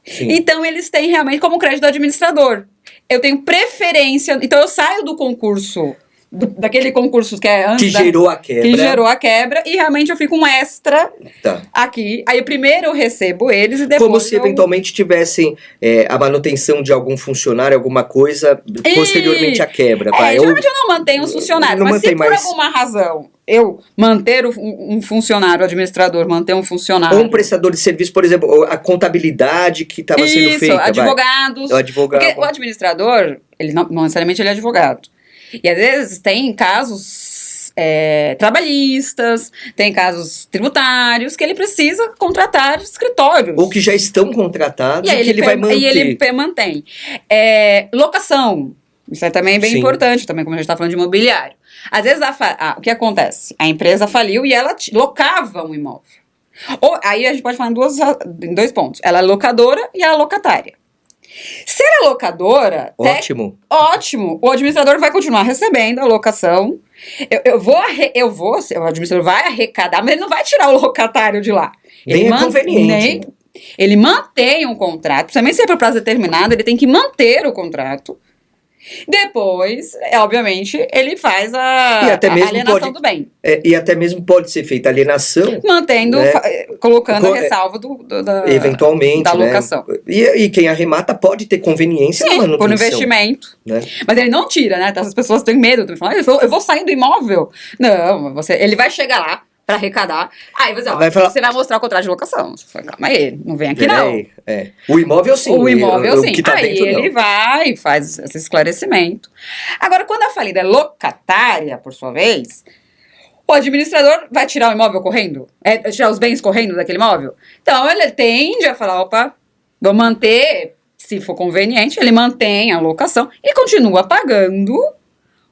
Speaker 2: Sim. Então, eles têm realmente como crédito do administrador. Eu tenho preferência... Então, eu saio do concurso... daquele concurso que é antes
Speaker 1: que gerou a quebra.
Speaker 2: Que gerou a quebra, e realmente eu fico um extra aqui. Aí primeiro eu recebo eles e depois
Speaker 1: como se eventualmente tivessem a manutenção de algum funcionário, alguma coisa, posteriormente à quebra.
Speaker 2: Geralmente eu não mantenho os funcionários, mas se por alguma razão eu manter um funcionário, o administrador manter um funcionário...
Speaker 1: Ou um prestador de serviço, por exemplo, a contabilidade que estava sendo feita.
Speaker 2: Advogados. Porque o administrador, ele não necessariamente ele é advogado. E às vezes tem casos trabalhistas, tem casos tributários que ele precisa contratar escritórios.
Speaker 1: Ou que já estão contratados
Speaker 2: e aí ele vai manter. E ele mantém. Locação. Isso é também bem importante, também como a gente está falando de imobiliário. Às vezes, o que acontece? A empresa faliu e ela locava um imóvel. Aí a gente pode falar em dois pontos. Ela é locadora e ela é locatária. Se ela é locadora...
Speaker 1: Ótimo.
Speaker 2: Ótimo. O administrador vai continuar recebendo a locação. O administrador vai arrecadar, mas ele não vai tirar o locatário de lá.
Speaker 1: Nem é conveniente.
Speaker 2: Ele mantém um contrato, principalmente se é por prazo determinado, ele tem que manter o contrato. Depois, obviamente, ele faz a alienação do bem.
Speaker 1: E até mesmo pode ser feita alienação.
Speaker 2: Mantendo, colocando a ressalva
Speaker 1: eventualmente,
Speaker 2: da locação.
Speaker 1: E quem arremata pode ter conveniência na manutenção.
Speaker 2: Por investimento.
Speaker 1: Né?
Speaker 2: Mas ele não tira, né? Então, as pessoas têm medo. Eu vou sair do imóvel. Não, ele vai chegar lá para arrecadar. Aí você vai mostrar o contrato de locação. Você fala, calma aí, não vem aqui não.
Speaker 1: O imóvel sim.
Speaker 2: O imóvel sim.
Speaker 1: Que tá
Speaker 2: aí
Speaker 1: dentro,
Speaker 2: ele vai e faz esse esclarecimento. Agora, quando a falida é locatária, por sua vez, o administrador vai tirar o imóvel correndo? Tirar os bens correndo daquele imóvel? Então, ele tende a falar, opa, vou manter, se for conveniente, ele mantém a locação e continua pagando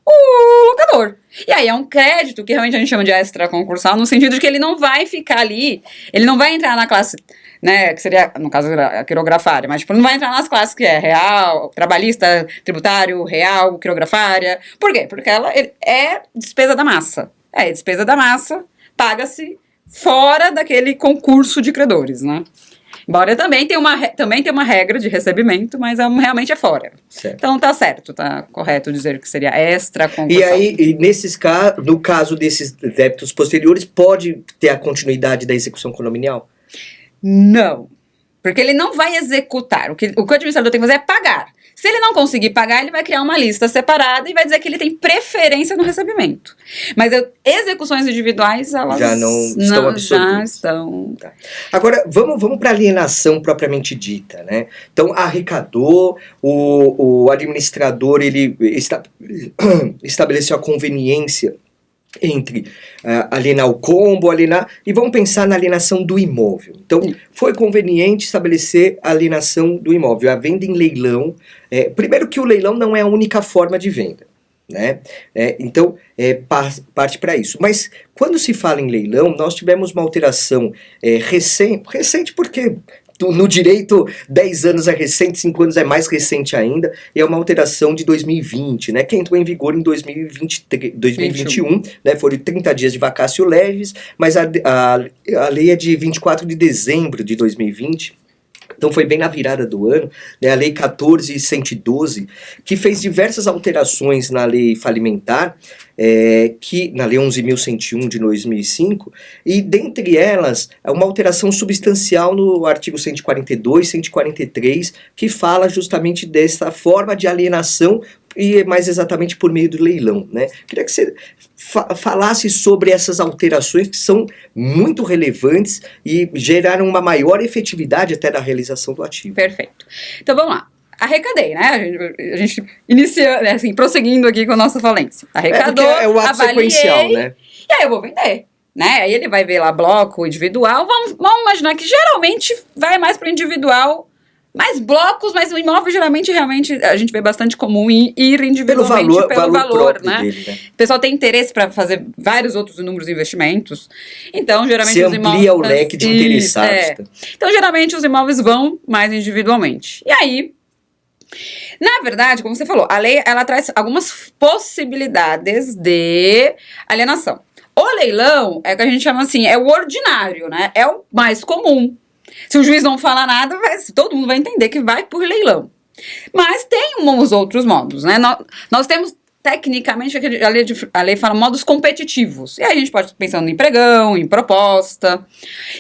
Speaker 2: o locador. E aí é um crédito que realmente a gente chama de extraconcursal, no sentido de que ele não vai ficar ali, ele não vai entrar na classe, né, que seria, no caso, a quirografária, mas tipo, não vai entrar nas classes que é real, trabalhista, tributário, real, quirografária. Por quê? Porque ela é despesa da massa. Despesa da massa, paga-se fora daquele concurso de credores, né? Embora também tenha uma regra de recebimento, mas realmente é fora.
Speaker 1: Certo.
Speaker 2: Então tá certo, tá correto dizer que seria extra concursal.
Speaker 1: E aí, no caso desses débitos posteriores, pode ter a continuidade da execução condominial?
Speaker 2: Não, porque ele não vai executar. O que o administrador tem que fazer é pagar. Se ele não conseguir pagar, ele vai criar uma lista separada e vai dizer que ele tem preferência no recebimento. Mas execuções individuais, elas
Speaker 1: já não estão absorvidas.
Speaker 2: Já estão.
Speaker 1: Tá. Agora, vamos para a alienação propriamente dita, né? Então, arrecadou, o administrador, ele estabeleceu a conveniência entre alienar o combo, e vamos pensar na alienação do imóvel. Então, foi conveniente estabelecer a alienação do imóvel, a venda em leilão. Primeiro que o leilão não é a única forma de venda, né? Então, parte para isso. Mas, quando se fala em leilão, nós tivemos uma alteração recente porque... No direito, 10 anos é recente, 5 anos é mais recente ainda, e é uma alteração de 2020, né, que entrou em vigor em 2021, né, foram 30 dias de vacatio legis, mas a lei é de 24 de dezembro de 2020, então foi bem na virada do ano, né, a lei 14.112, que fez diversas alterações na lei falimentar, na lei 11.101 de 2005, e dentre elas, uma alteração substancial no artigo 142, 143, que fala justamente dessa forma de alienação, e mais exatamente por meio do leilão, né? Queria que você falasse sobre essas alterações que são muito relevantes e geraram uma maior efetividade até da realização do ativo.
Speaker 2: Perfeito. Então vamos lá. Arrecadei, né? A gente inicia, assim, prosseguindo aqui com a nossa falência. Arrecadou,
Speaker 1: é o ato sequencial, né?
Speaker 2: E aí eu vou vender, né? Aí ele vai ver lá bloco individual. Vamos imaginar que geralmente vai mais para o individual, mais blocos, mas o imóvel geralmente, realmente, a gente vê bastante comum ir individualmente pelo valor, né?
Speaker 1: Dele, né?
Speaker 2: O pessoal tem interesse para fazer vários outros inúmeros de investimentos. Então, geralmente
Speaker 1: se
Speaker 2: os imóveis...
Speaker 1: amplia o leque de interessados.
Speaker 2: Então, geralmente os imóveis vão mais individualmente. E aí, Na verdade, como você falou, a lei ela traz algumas possibilidades de alienação. O leilão é o que a gente chama assim, é o ordinário, né? É o mais comum. Se o juiz não falar nada, todo mundo vai entender que vai por leilão. Mas tem uns outros modos, né? Nós temos, tecnicamente, a lei fala modos competitivos. E aí a gente pode estar pensando em pregão, em proposta.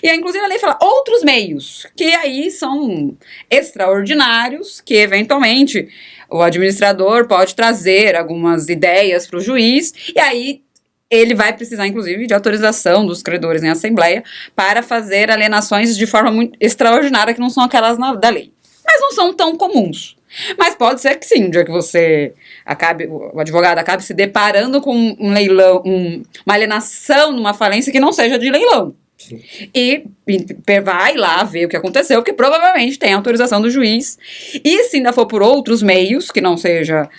Speaker 2: E aí, inclusive, a lei fala outros meios, que aí são extraordinários, que eventualmente o administrador pode trazer algumas ideias para o juiz, e aí ele vai precisar, inclusive, de autorização dos credores em assembleia para fazer alienações de forma muito extraordinária, que não são aquelas da lei. Mas não são tão comuns. Mas pode ser que sim, um dia que o advogado acabe se deparando com um leilão, uma alienação numa falência que não seja de leilão.
Speaker 1: Sim.
Speaker 2: E vai lá ver o que aconteceu, que provavelmente tem autorização do juiz. E se ainda for por outros meios, que não seja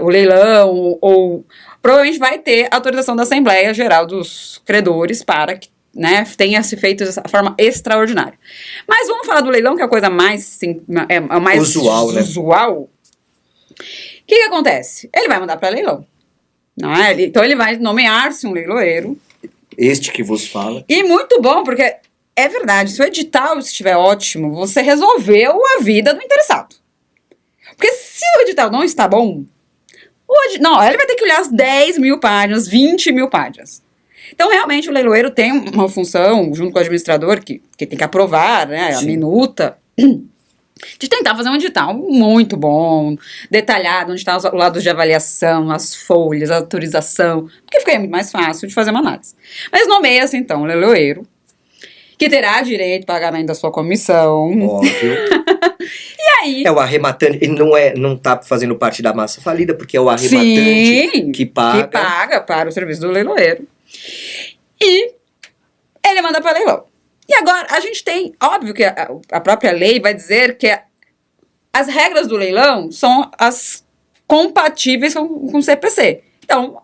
Speaker 2: o leilão, ou provavelmente vai ter autorização da Assembleia Geral dos Credores para que, né, tenha se feito dessa forma extraordinária. Mas vamos falar do leilão, que é a coisa mais, mais
Speaker 1: usual, né?
Speaker 2: O que acontece? Ele vai mandar para leilão. Não é? Então ele vai nomear-se um leiloeiro.
Speaker 1: Este que vos fala.
Speaker 2: E muito bom, porque é verdade, se o edital estiver ótimo, você resolveu a vida do interessado. Porque se o edital não está bom, ele vai ter que olhar as 10 mil páginas, 20 mil páginas. Então, realmente, o leiloeiro tem uma função, junto com o administrador, que tem que aprovar, né, a minuta, de tentar fazer um edital muito bom, detalhado, onde está os lados de avaliação, as folhas, a autorização, porque fica muito mais fácil de fazer uma análise. Mas nomeia-se, então, o leiloeiro, que terá direito ao pagamento da sua comissão.
Speaker 1: Óbvio.
Speaker 2: E aí...
Speaker 1: É o arrematante, ele não está fazendo parte da massa falida, porque é o arrematante que paga
Speaker 2: para o serviço do leiloeiro. E ele manda para leilão. E agora, a gente tem, óbvio que a própria lei vai dizer que as regras do leilão são as compatíveis com o CPC. Então,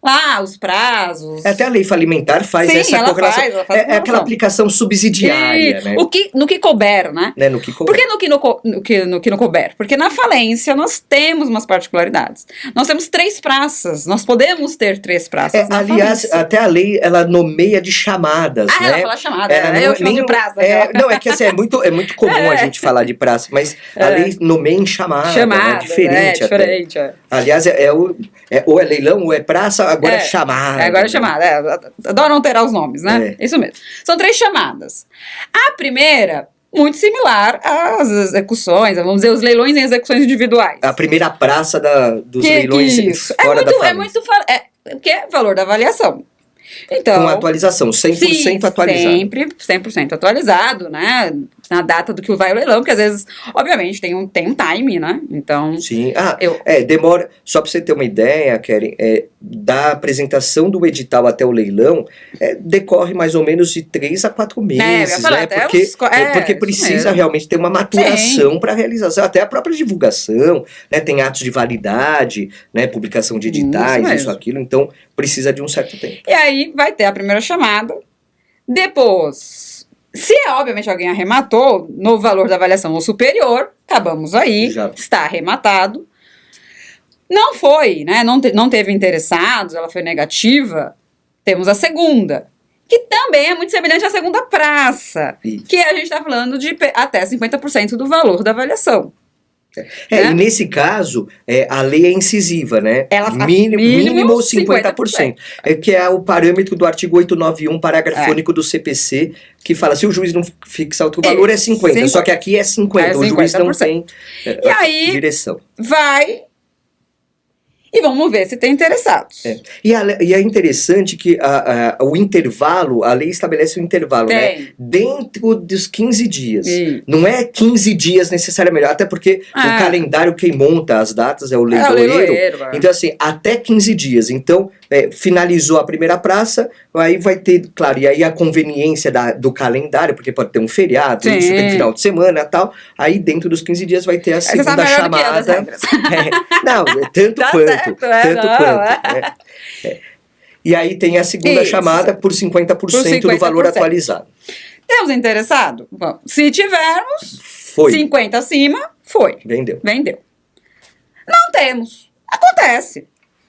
Speaker 2: lá, os prazos...
Speaker 1: Até a lei falimentar faz essa correlação.
Speaker 2: Ela faz
Speaker 1: é aquela aplicação subsidiária, né?
Speaker 2: No que couber, né?
Speaker 1: No que couber.
Speaker 2: Por que no que não couber? Porque na falência nós temos umas particularidades. Nós temos 3 praças. Nós podemos ter 3 praças na
Speaker 1: aliás,
Speaker 2: falência.
Speaker 1: Até a lei, ela nomeia de chamadas, né?
Speaker 2: Ela fala chamada. Eu chamo de praça.
Speaker 1: Não, é que assim, é muito comum a gente falar de praça, mas a lei nomeia em chamada, né? Diferente até. Aliás, ou é leilão ou é praça, agora é chamada.
Speaker 2: Agora é chamada. Adoram alterar os nomes, né? Isso mesmo. São 3 chamadas. A primeira, muito similar às execuções, vamos dizer, os leilões em execuções individuais.
Speaker 1: A primeira praça dos leilões fora da falência.
Speaker 2: Que é valor da avaliação. Então,
Speaker 1: com atualização, 100% atualizado.
Speaker 2: Sempre 100% atualizado, né? Na data do que vai o leilão, porque às vezes, obviamente, tem um time, né? Então...
Speaker 1: Sim. Demora... Só para você ter uma ideia, Keren, da apresentação do edital até o leilão, decorre mais ou menos de 3 a 4 meses, né? Porque precisa realmente ter uma maturação para realização, até a própria divulgação, né? Tem atos de validade, né? Publicação de editais, isso, aquilo, então precisa de um certo tempo.
Speaker 2: E aí vai ter a primeira chamada, depois... Se, obviamente, alguém arrematou no valor da avaliação ou superior, acabamos aí, está arrematado. Não foi, né? Não teve interessados, ela foi negativa. Temos a segunda, que também é muito semelhante à segunda praça, que a gente está falando de até 50% do valor da avaliação.
Speaker 1: E nesse caso, a lei é incisiva, né?
Speaker 2: Ela
Speaker 1: mínimo 50%. Que é o parâmetro do artigo 891, parágrafo único do CPC, que fala, se o juiz não fixar outro valor, é 50%. Só que aqui é 50%, o juiz não tem direção.
Speaker 2: Vai... E vamos ver se tem interessados.
Speaker 1: E é interessante que o intervalo, a lei estabelece um intervalo, né? Dentro dos 15 dias. Não é 15 dias necessariamente, até porque o calendário, quem monta as datas é o leiloeiro. Então, assim, até 15 dias. Então, finalizou a primeira praça, aí vai ter, claro, e aí a conveniência do calendário, porque pode ter um feriado, isso tem final de semana e tal. Aí, dentro dos 15 dias, vai ter a segunda chamada. Não, tanto quanto. E aí tem a segunda chamada por 50% do valor atualizado.
Speaker 2: Temos interessado? Bom, se tivermos 50 acima, foi.
Speaker 1: Vendeu.
Speaker 2: temos. Acontece.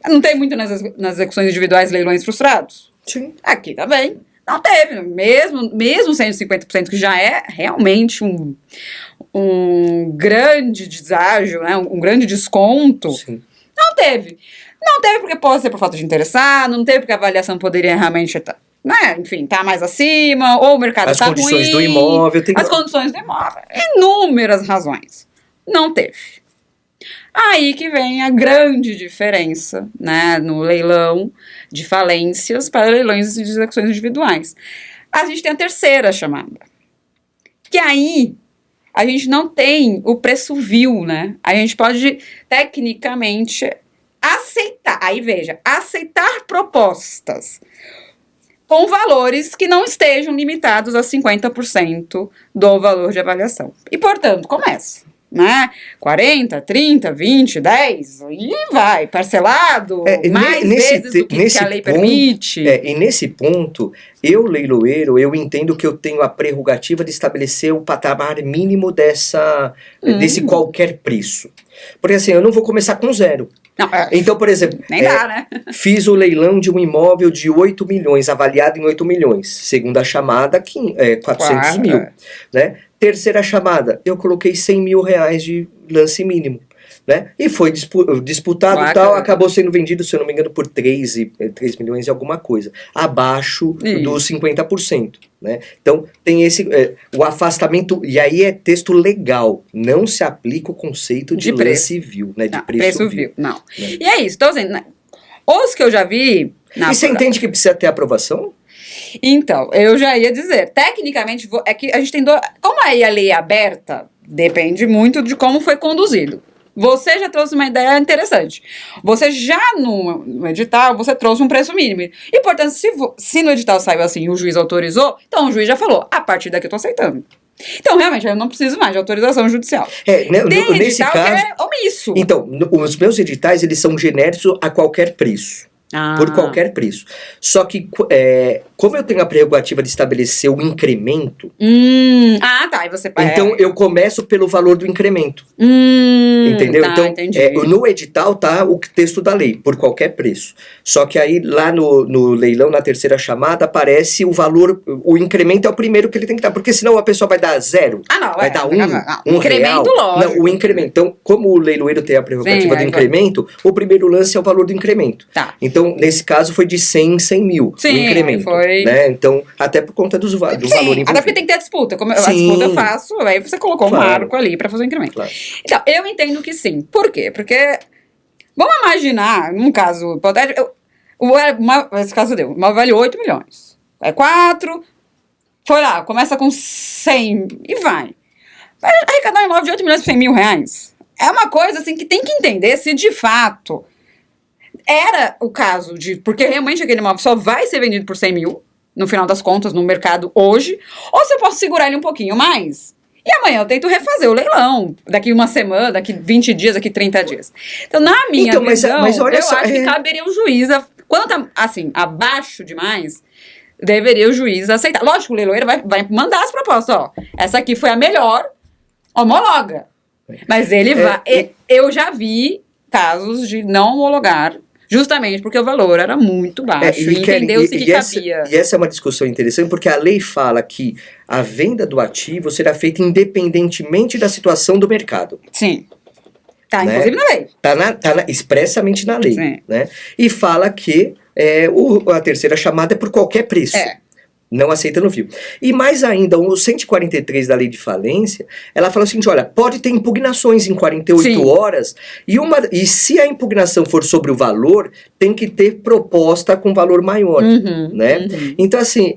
Speaker 2: Não tem muito nas execuções individuais leilões frustrados?
Speaker 1: Sim.
Speaker 2: Aqui também. Não teve. Mesmo sendo 50%, que já é realmente um grande deságio, né? Um grande desconto.
Speaker 1: Sim.
Speaker 2: Não teve. Não teve porque pode ser por falta de interessar, não teve porque a avaliação poderia realmente estar, né? Enfim, tá mais acima, ou o mercado tá ruim.
Speaker 1: As condições do imóvel.
Speaker 2: As condições do imóvel. Inúmeras razões. Não teve. Aí que vem a grande diferença, né, no leilão de falências para leilões de execuções individuais. A gente tem a terceira chamada, que aí a gente não tem o preço vil, né? A gente pode, tecnicamente, aceitar, aí veja, aceitar propostas com valores que não estejam limitados a 50% do valor de avaliação. E, portanto, começa. Né? 40, 30, 20, 10, e vai, parcelado, mais vezes do que a lei permite.
Speaker 1: E nesse ponto, eu, leiloeiro, eu entendo que eu tenho a prerrogativa de estabelecer o patamar mínimo desse qualquer preço. Porque assim, eu não vou começar com zero.
Speaker 2: Não,
Speaker 1: então, por exemplo,
Speaker 2: nem dá, né?
Speaker 1: Fiz o leilão de um imóvel de 8 milhões, avaliado em 8 milhões. Segunda chamada, 400 mil. Né? Terceira chamada, eu coloquei 100 mil reais de lance mínimo. Né? E foi disputado e tal, acabou sendo vendido, se eu não me engano, por 3 milhões e alguma coisa. Abaixo dos 50%. Né? Então, tem o afastamento, e aí é texto legal, não se aplica o conceito de lance vil, né? De
Speaker 2: não,
Speaker 1: preço vil.
Speaker 2: Não. Né? E é isso, então assim, os que eu já vi...
Speaker 1: E você entende que precisa ter aprovação?
Speaker 2: Então, eu já ia dizer, tecnicamente, é que a gente tem como aí a lei é aberta, depende muito de como foi conduzido. Você já trouxe uma ideia interessante. Você já no edital, você trouxe um preço mínimo. E, portanto, se no edital saiu assim e o juiz autorizou, então o juiz já falou, a partir daqui eu tô aceitando. Então, realmente, eu não preciso mais de autorização judicial.
Speaker 1: Nesse caso,
Speaker 2: que é omisso.
Speaker 1: Então, os meus editais, eles são genéricos a qualquer preço. Por qualquer preço. Só que, como eu tenho a prerrogativa de estabelecer o incremento...
Speaker 2: tá. E você...
Speaker 1: Então, eu começo pelo valor do incremento. Entendeu?
Speaker 2: Tá,
Speaker 1: então,
Speaker 2: entendi.
Speaker 1: No edital tá o texto da lei, por qualquer preço. Só que aí, lá no leilão, na terceira chamada, aparece o valor... O incremento é o primeiro que ele tem que dar. Porque senão a pessoa vai dar zero.
Speaker 2: Não.
Speaker 1: Vai dar
Speaker 2: um incremento,
Speaker 1: real.
Speaker 2: lógico.
Speaker 1: Não, o incremento. Então, como o leiloeiro tem a prerrogativa do incremento, o primeiro lance é o valor do incremento.
Speaker 2: Tá.
Speaker 1: Então, nesse caso, foi de 100 em 100 mil.
Speaker 2: Sim,
Speaker 1: o incremento.
Speaker 2: Foi...
Speaker 1: Né? Então, até por conta do valor envolvido.
Speaker 2: Até porque tem que ter a disputa. Como a disputa eu faço, aí você colocou um marco ali pra fazer o incremento.
Speaker 1: Claro.
Speaker 2: Então, eu entendo que sim. Por quê? Porque, vamos imaginar, num caso hipotético, esse caso deu, uma vale 8 milhões. 4, foi lá, começa com 100 e vai. Vai arrecadar um imóvel de 8 milhões por 100 mil reais. É uma coisa assim que tem que entender se de fato era o caso porque realmente aquele imóvel só vai ser vendido por 100 mil, no final das contas, no mercado hoje, ou se eu posso segurar ele um pouquinho mais. E amanhã eu tento refazer o leilão, daqui uma semana, daqui 20 dias, daqui 30 dias. Então, na minha visão,
Speaker 1: mas olha só,
Speaker 2: acho que caberia o juiz, quando tá, assim, abaixo demais, deveria o juiz aceitar. Lógico, o leiloeiro vai mandar as propostas, ó, essa aqui foi a melhor, homologa. Mas ele vai... Eu já vi casos de não homologar, justamente porque o valor era muito baixo, e entendeu-se que cabia.
Speaker 1: E essa é uma discussão interessante, porque a lei fala que a venda do ativo será feita independentemente da situação do mercado.
Speaker 2: Sim. Tá,
Speaker 1: né?
Speaker 2: Inclusive na lei.
Speaker 1: Tá expressamente na lei.
Speaker 2: Sim.
Speaker 1: Né? E fala que a terceira chamada é por qualquer preço. Não aceita no vil. E mais ainda, o 143 da lei de falência, ela fala o seguinte, olha, pode ter impugnações em 48 horas, e se a impugnação for sobre o valor, tem que ter proposta com valor maior, né? Então, assim,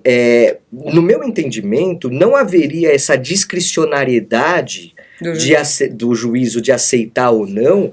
Speaker 1: no meu entendimento, não haveria essa discricionariedade do juízo de aceitar ou não,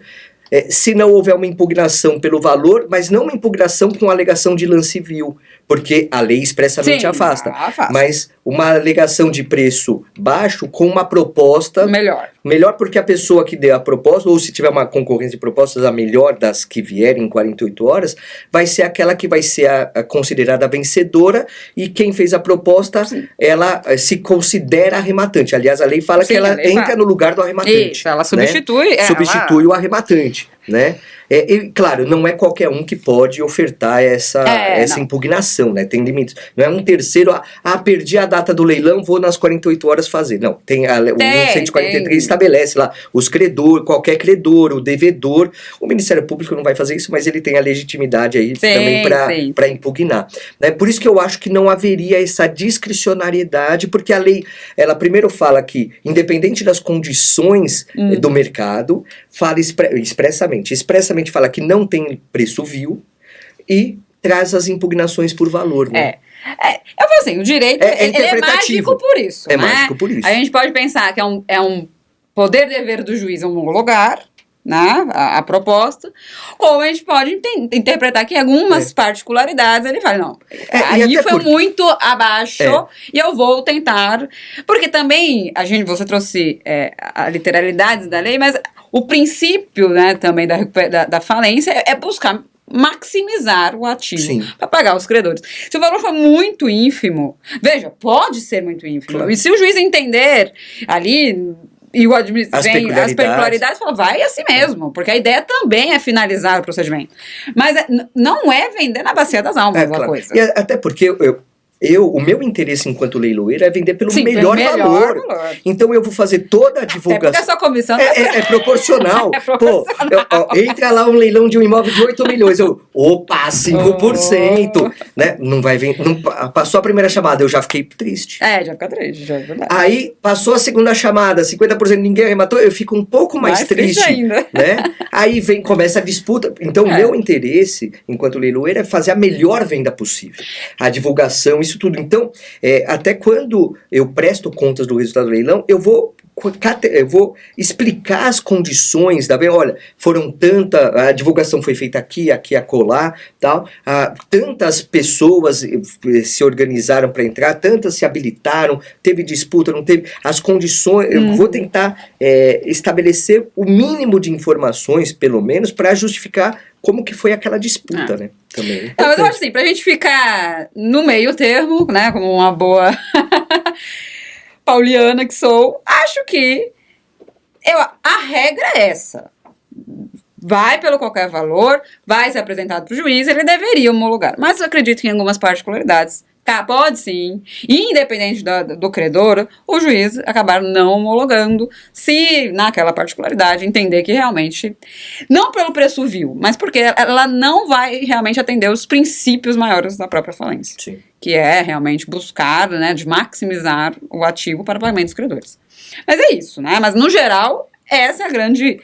Speaker 1: se não houver uma impugnação pelo valor, mas não uma impugnação com alegação de lance vil, porque a lei expressamente afasta. Mas uma alegação de preço baixo com uma proposta
Speaker 2: melhor.
Speaker 1: Melhor porque a pessoa que deu a proposta, ou se tiver uma concorrência de propostas, a melhor das que vierem em 48 horas, vai ser aquela que vai ser a considerada vencedora, e quem fez a proposta, ela se considera arrematante. Aliás, a lei fala que ela entra no lugar do arrematante.
Speaker 2: Isso, ela substitui.
Speaker 1: Né? Substitui o arrematante, né? E, claro, não é qualquer um que pode ofertar essa impugnação, né? Tem limites. Não é um terceiro, perdi a data do leilão, vou nas 48 horas fazer. Não, o 143 estabelece lá os credores, qualquer credor, o devedor. O Ministério Público não vai fazer isso, mas ele tem a legitimidade aí também para impugnar. Né? Por isso que eu acho que não haveria essa discricionariedade, porque a lei, ela primeiro fala que, independente das condições do mercado, fala expressamente fala que não tem preço vil e traz as impugnações por valor, né?
Speaker 2: Eu falo assim, o direito ele é mágico por isso,
Speaker 1: É
Speaker 2: né?
Speaker 1: mágico por isso.
Speaker 2: A gente pode pensar que é um poder-dever do juiz homologar, né, a proposta, ou a gente pode interpretar que em algumas particularidades ele fala, não, aí foi muito abaixo e eu vou tentar, porque também, você trouxe a literalidade da lei, mas o princípio, né, também da falência é buscar maximizar o ativo para pagar os credores. Se o valor for muito ínfimo, veja, pode ser muito ínfimo, claro. E se o juiz entender ali e o administrador as peculiaridades, fala, vai assim mesmo, porque a ideia também é finalizar o procedimento. Mas não é vender na bacia das almas uma coisa.
Speaker 1: E até porque o meu interesse enquanto leiloeiro é vender pelo melhor valor. Então eu vou fazer toda a divulgação.
Speaker 2: Porque a sua comissão
Speaker 1: é proporcional. Pô, entra lá um leilão de um imóvel de 8 milhões. Opa, 5%. Né? Não vai vir. Passou a primeira chamada, eu já fiquei triste.
Speaker 2: Já fica triste, já é verdade.
Speaker 1: Aí passou a segunda chamada, 50%, ninguém arrematou, eu fico um pouco mais triste ainda. Né? Aí começa a disputa. Então o meu interesse, enquanto leiloeiro, é fazer a melhor venda possível. A divulgação, isso tudo. Então, até quando eu presto contas do resultado do leilão, eu vou explicar as condições da venda. Olha, foram a divulgação foi feita aqui, acolá, tal. Tantas pessoas se organizaram para entrar, tantas se habilitaram, teve disputa, não teve. As condições, eu vou tentar estabelecer o mínimo de informações, pelo menos, para justificar como que foi aquela disputa, né? Também.
Speaker 2: Mas eu acho assim, pra gente ficar no meio termo, né, como uma boa pauliana que sou, acho que a regra é essa. Vai pelo qualquer valor, vai ser apresentado para o juiz, ele deveria homologar. Mas eu acredito que em algumas particularidades, pode sim, independente do credor, o juiz acabar não homologando, se naquela particularidade entender que realmente, não pelo preço vil, mas porque ela não vai realmente atender os princípios maiores da própria falência.
Speaker 1: Sim.
Speaker 2: Que é realmente buscar, né, de maximizar o ativo para o pagamento dos credores. Mas é isso, né? Mas no geral, essa é a grande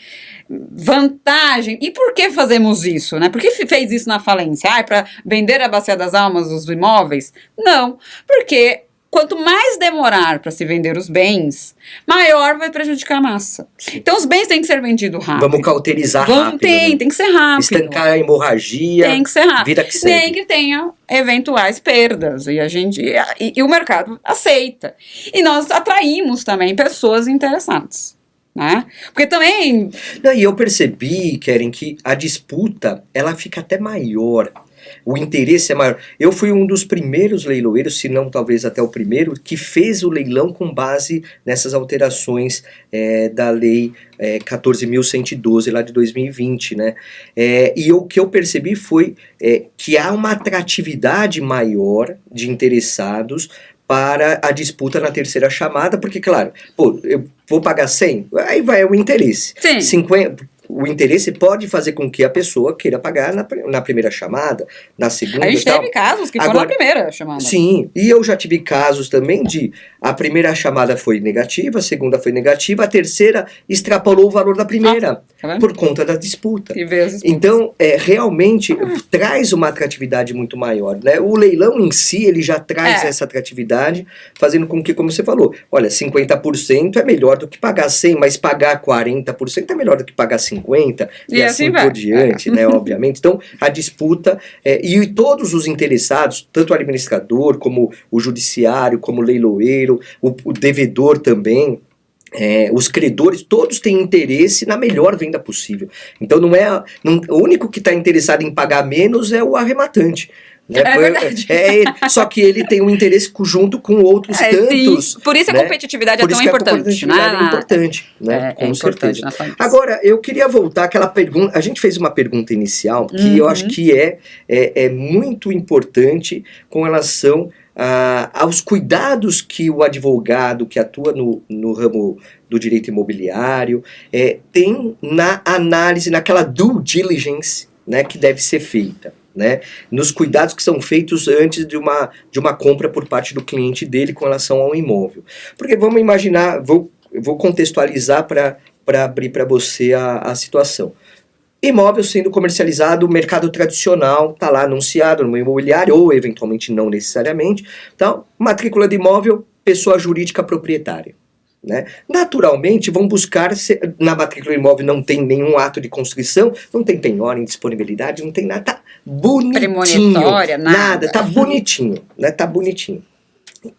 Speaker 2: vantagem. E por que fazemos isso, né? Por que fez isso na falência? Para vender a bacia das almas os imóveis? Não, porque quanto mais demorar para se vender os bens, maior vai prejudicar a massa. Então os bens têm que ser vendidos rápido.
Speaker 1: Vamos cauterizar rápido. Tem
Speaker 2: que ser rápido.
Speaker 1: Estancar a hemorragia.
Speaker 2: Tem que ser rápido.
Speaker 1: Vida que segue.
Speaker 2: Nem que tenha eventuais perdas. E o mercado aceita. E nós atraímos também pessoas interessadas. Né? Porque também...
Speaker 1: E eu percebi, Keren, que a disputa, ela fica até maior. O interesse é maior. Eu fui um dos primeiros leiloeiros, se não talvez até o primeiro, que fez o leilão com base nessas alterações da lei 14.112 lá de 2020, né? E o que eu percebi foi que há uma atratividade maior de interessados para a disputa na terceira chamada, porque, claro, eu vou pagar 100, aí vai o interesse.
Speaker 2: Sim.
Speaker 1: 50, o interesse pode fazer com que a pessoa queira pagar na primeira chamada, na segunda.
Speaker 2: A gente teve casos que foram na primeira chamada.
Speaker 1: Sim, e eu já tive casos também de a primeira chamada foi negativa, a segunda foi negativa, a terceira extrapolou o valor da primeira, por conta da disputa. Então, realmente traz uma atratividade muito maior, né? O leilão em si, ele já traz essa atratividade, fazendo com que, como você falou, olha, 50% é melhor do que pagar 100, mas pagar 40% é melhor do que pagar 50, e assim por diante, né, obviamente. Então, a disputa, e todos os interessados, tanto o administrador, como o judiciário, como o leiloeiro, o devedor também, os credores, todos têm interesse na melhor venda possível. Então o único que está interessado em pagar menos é o arrematante. Né?
Speaker 2: É verdade.
Speaker 1: Ele, só que ele tem um interesse junto com outros tantos.
Speaker 2: Sim. Por isso a
Speaker 1: né?
Speaker 2: competitividade
Speaker 1: Por
Speaker 2: é
Speaker 1: isso
Speaker 2: tão
Speaker 1: que
Speaker 2: importante.
Speaker 1: A competitividade é importante, né? Com
Speaker 2: importante
Speaker 1: certeza.
Speaker 2: na família.
Speaker 1: Agora, eu queria voltar àquela pergunta. A gente fez uma pergunta inicial que eu acho que é muito importante com relação aos cuidados que o advogado que atua no ramo do direito imobiliário tem na análise, naquela due diligence, né, que deve ser feita. Né, nos cuidados que são feitos antes de uma compra por parte do cliente dele com relação ao imóvel. Porque vamos imaginar, eu vou contextualizar para abrir para você a situação. Imóvel sendo comercializado, mercado tradicional, está lá anunciado no imobiliário, ou eventualmente não necessariamente. Então, matrícula de imóvel, pessoa jurídica proprietária. Né? Naturalmente, vão buscar, na matrícula do imóvel não tem nenhum ato de construção, não tem penhora, indisponibilidade, não tem nada, tá bonitinho. Nada, tá bonitinho, né? Tá bonitinho.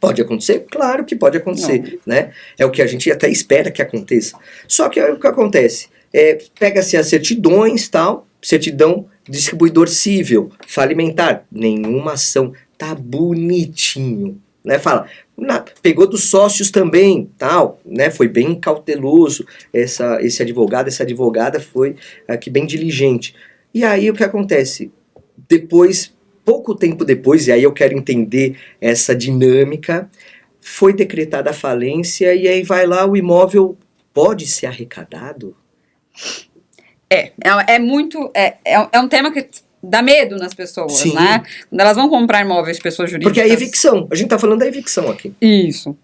Speaker 1: Pode acontecer? Claro que pode acontecer, né? É o que a gente até espera que aconteça. Só que o que acontece? Pega-se as certidões, tal, certidão distribuidor civil, falimentar, nenhuma ação, tá bonitinho. Né, fala, pegou dos sócios também, tal, né, foi bem cauteloso, esse advogado, essa advogada foi aqui bem diligente. E aí o que acontece? Depois, pouco tempo depois, e aí eu quero entender essa dinâmica, foi decretada a falência e aí vai lá, o imóvel pode ser arrecadado?
Speaker 2: É um tema que dá medo nas pessoas,
Speaker 1: Sim.
Speaker 2: Né? Quando elas vão comprar imóveis de pessoas jurídicas.
Speaker 1: Porque é evicção, a gente tá falando da evicção aqui.
Speaker 2: Isso,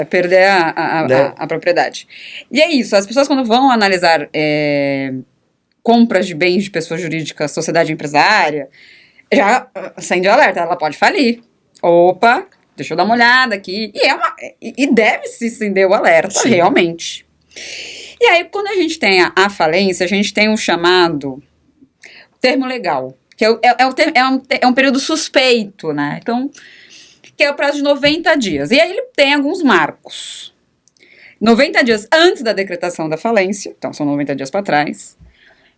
Speaker 2: perder a propriedade. E é isso, as pessoas quando vão analisar compras de bens de pessoas jurídicas, sociedade empresária, já acende o alerta, ela pode falir. Opa, deixa eu dar uma olhada aqui. E deve-se acender o alerta, Sim. Realmente. E aí, quando a gente tem a falência, a gente tem um chamado termo legal, que é um período suspeito, né? Então, que é o prazo de 90 dias. E aí ele tem alguns marcos. 90 dias antes da decretação da falência, então são 90 dias para trás.